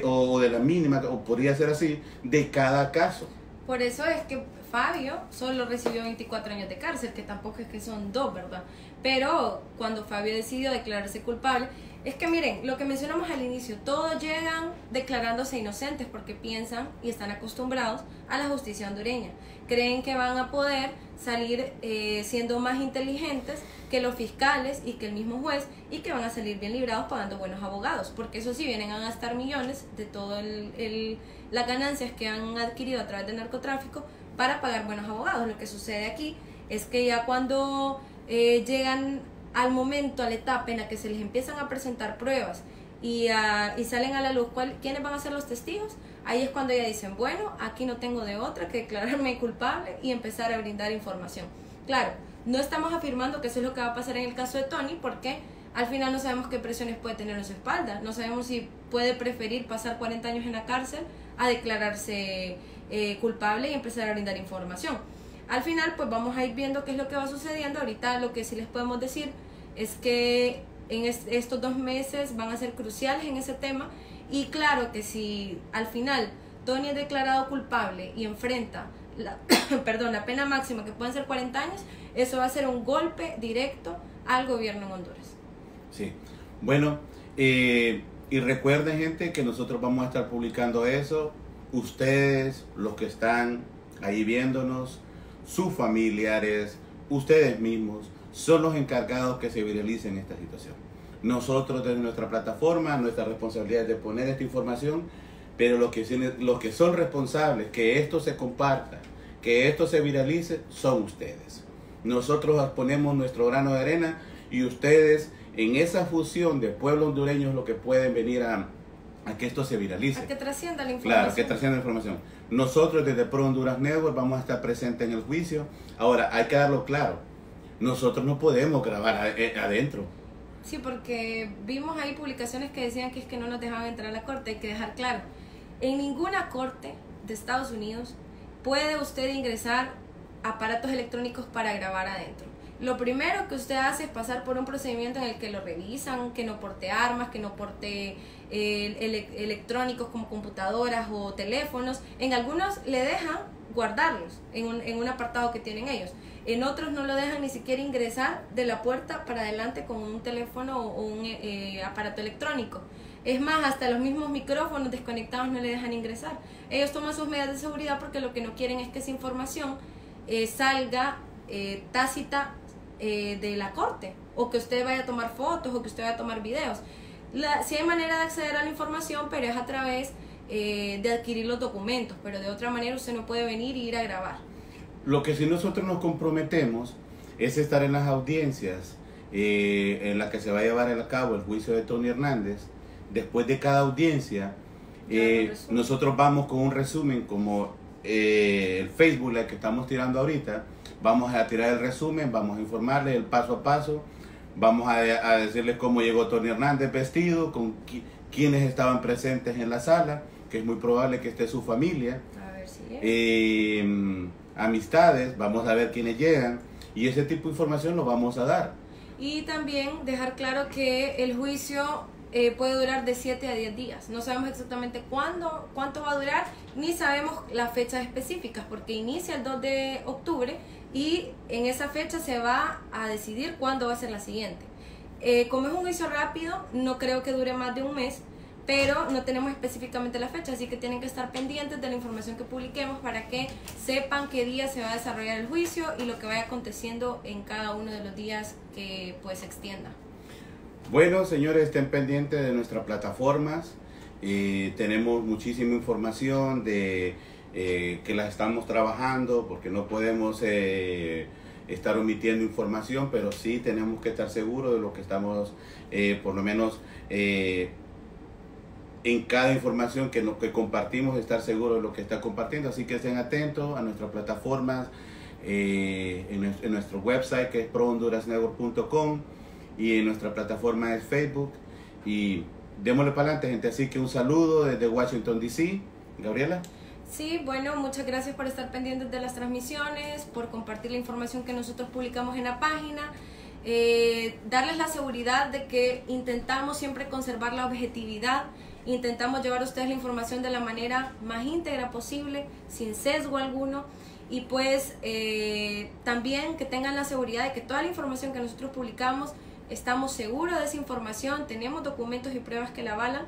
o de la mínima, o podría ser así, de cada caso. Por eso es que Fabio solo recibió 24 años de cárcel, que tampoco es que son 2, ¿verdad? Pero cuando Fabio decidió declararse culpable, es que miren, lo que mencionamos al inicio, todos llegan declarándose inocentes porque piensan y están acostumbrados a la justicia hondureña. Creen que van a poder salir siendo más inteligentes que los fiscales y que el mismo juez, y que van a salir bien librados pagando buenos abogados, porque eso sí, vienen a gastar millones de todas las ganancias que han adquirido a través del narcotráfico para pagar buenos abogados. Lo que sucede aquí es que ya cuando llegan al momento, a la etapa en la que se les empiezan a presentar pruebas y salen a la luz quiénes van a ser los testigos, ahí es cuando ya dicen, bueno, aquí no tengo de otra que declararme culpable y empezar a brindar información. Claro, no estamos afirmando que eso es lo que va a pasar en el caso de Tony, porque al final no sabemos qué presiones puede tener en su espalda, no sabemos si puede preferir pasar 40 años en la cárcel a declararse culpable y empezar a brindar información. Al final pues vamos a ir viendo qué es lo que va sucediendo. Ahorita lo que sí les podemos decir es que en estos 2 meses van a ser cruciales en ese tema. Y claro que si al final Tony es declarado culpable y enfrenta la pena máxima, que pueden ser 40 años, eso va a ser un golpe directo al gobierno en Honduras. Sí, bueno, y recuerden, gente, que nosotros vamos a estar publicando eso. Ustedes, los que están ahí viéndonos, sus familiares, ustedes mismos, son los encargados que se viralicen esta situación. Nosotros desde nuestra plataforma, nuestra responsabilidad es de poner esta información, pero los que son responsables que esto se comparta, que esto se viralice, son ustedes. Nosotros ponemos nuestro grano de arena y ustedes en esa fusión de pueblos hondureños lo que pueden venir a que esto se viralice. A que trascienda la información. Claro, que trascienda la información. Nosotros desde Pro Honduras Network vamos a estar presentes en el juicio. Ahora, hay que darlo claro. Nosotros no podemos grabar adentro. Sí, porque vimos ahí publicaciones que decían que es que no nos dejaban entrar a la corte. Hay que dejar claro, en ninguna corte de Estados Unidos puede usted ingresar aparatos electrónicos para grabar adentro. Lo primero que usted hace es pasar por un procedimiento en el que lo revisan, que no porte armas, que no porte electrónicos como computadoras o teléfonos. En algunos le dejan guardarlos en un apartado que tienen ellos. En otros no lo dejan ni siquiera ingresar de la puerta para adelante con un teléfono o un aparato electrónico. Es más, hasta los mismos micrófonos desconectados no le dejan ingresar. Ellos toman sus medidas de seguridad porque lo que no quieren es que esa información salga tácita de la corte, o que usted vaya a tomar fotos, o que usted vaya a tomar videos. Sí hay manera de acceder a la información, pero es a través de adquirir los documentos, pero de otra manera usted no puede venir y ir a grabar. Lo que sí nosotros nos comprometemos es estar en las audiencias en las que se va a llevar a cabo el juicio de Tony Hernández. Después de cada audiencia, nosotros vamos con un resumen como el Facebook Live que estamos tirando ahorita. Vamos a tirar el resumen, vamos a informarles el paso a paso, vamos a decirles cómo llegó Tony Hernández vestido, con quiénes estaban presentes en la sala, que es muy probable que esté su familia. A ver si amistades, vamos a ver quiénes llegan, y ese tipo de información lo vamos a dar. Y también dejar claro que el juicio puede durar de 7 a 10 días. No sabemos exactamente cuánto va a durar, ni sabemos las fechas específicas, porque inicia el 2 de octubre y en esa fecha se va a decidir cuándo va a ser la siguiente. Como es un juicio rápido, no creo que dure más de un mes, pero no tenemos específicamente la fecha, así que tienen que estar pendientes de la información que publiquemos para que sepan qué día se va a desarrollar el juicio y lo que vaya aconteciendo en cada uno de los días que pues se extienda. Bueno, señores, estén pendientes de nuestras plataformas. Tenemos muchísima información que las estamos trabajando, porque no podemos estar omitiendo información, pero sí tenemos que estar seguros de lo que estamos, por lo menos en cada información que compartimos, estar seguros de lo que está compartiendo. Así que estén atentos a nuestras plataformas, en nuestro website, que es prohondurasnetwork.com, y en nuestra plataforma es Facebook. Y démosle para adelante, gente. Así que un saludo desde Washington, D.C. Gabriela. Sí, bueno, muchas gracias por estar pendientes de las transmisiones, por compartir la información que nosotros publicamos en la página. Darles la seguridad de que intentamos siempre conservar la objetividad, intentamos llevar a ustedes la información de la manera más íntegra posible, sin sesgo alguno, y pues también que tengan la seguridad de que toda la información que nosotros publicamos, estamos seguros de esa información, tenemos documentos y pruebas que la avalan,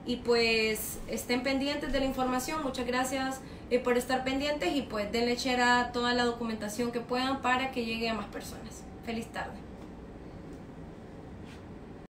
y pues estén pendientes de la información. Muchas gracias por estar pendientes, y pues denle share a toda la documentación que puedan para que llegue a más personas. Feliz tarde.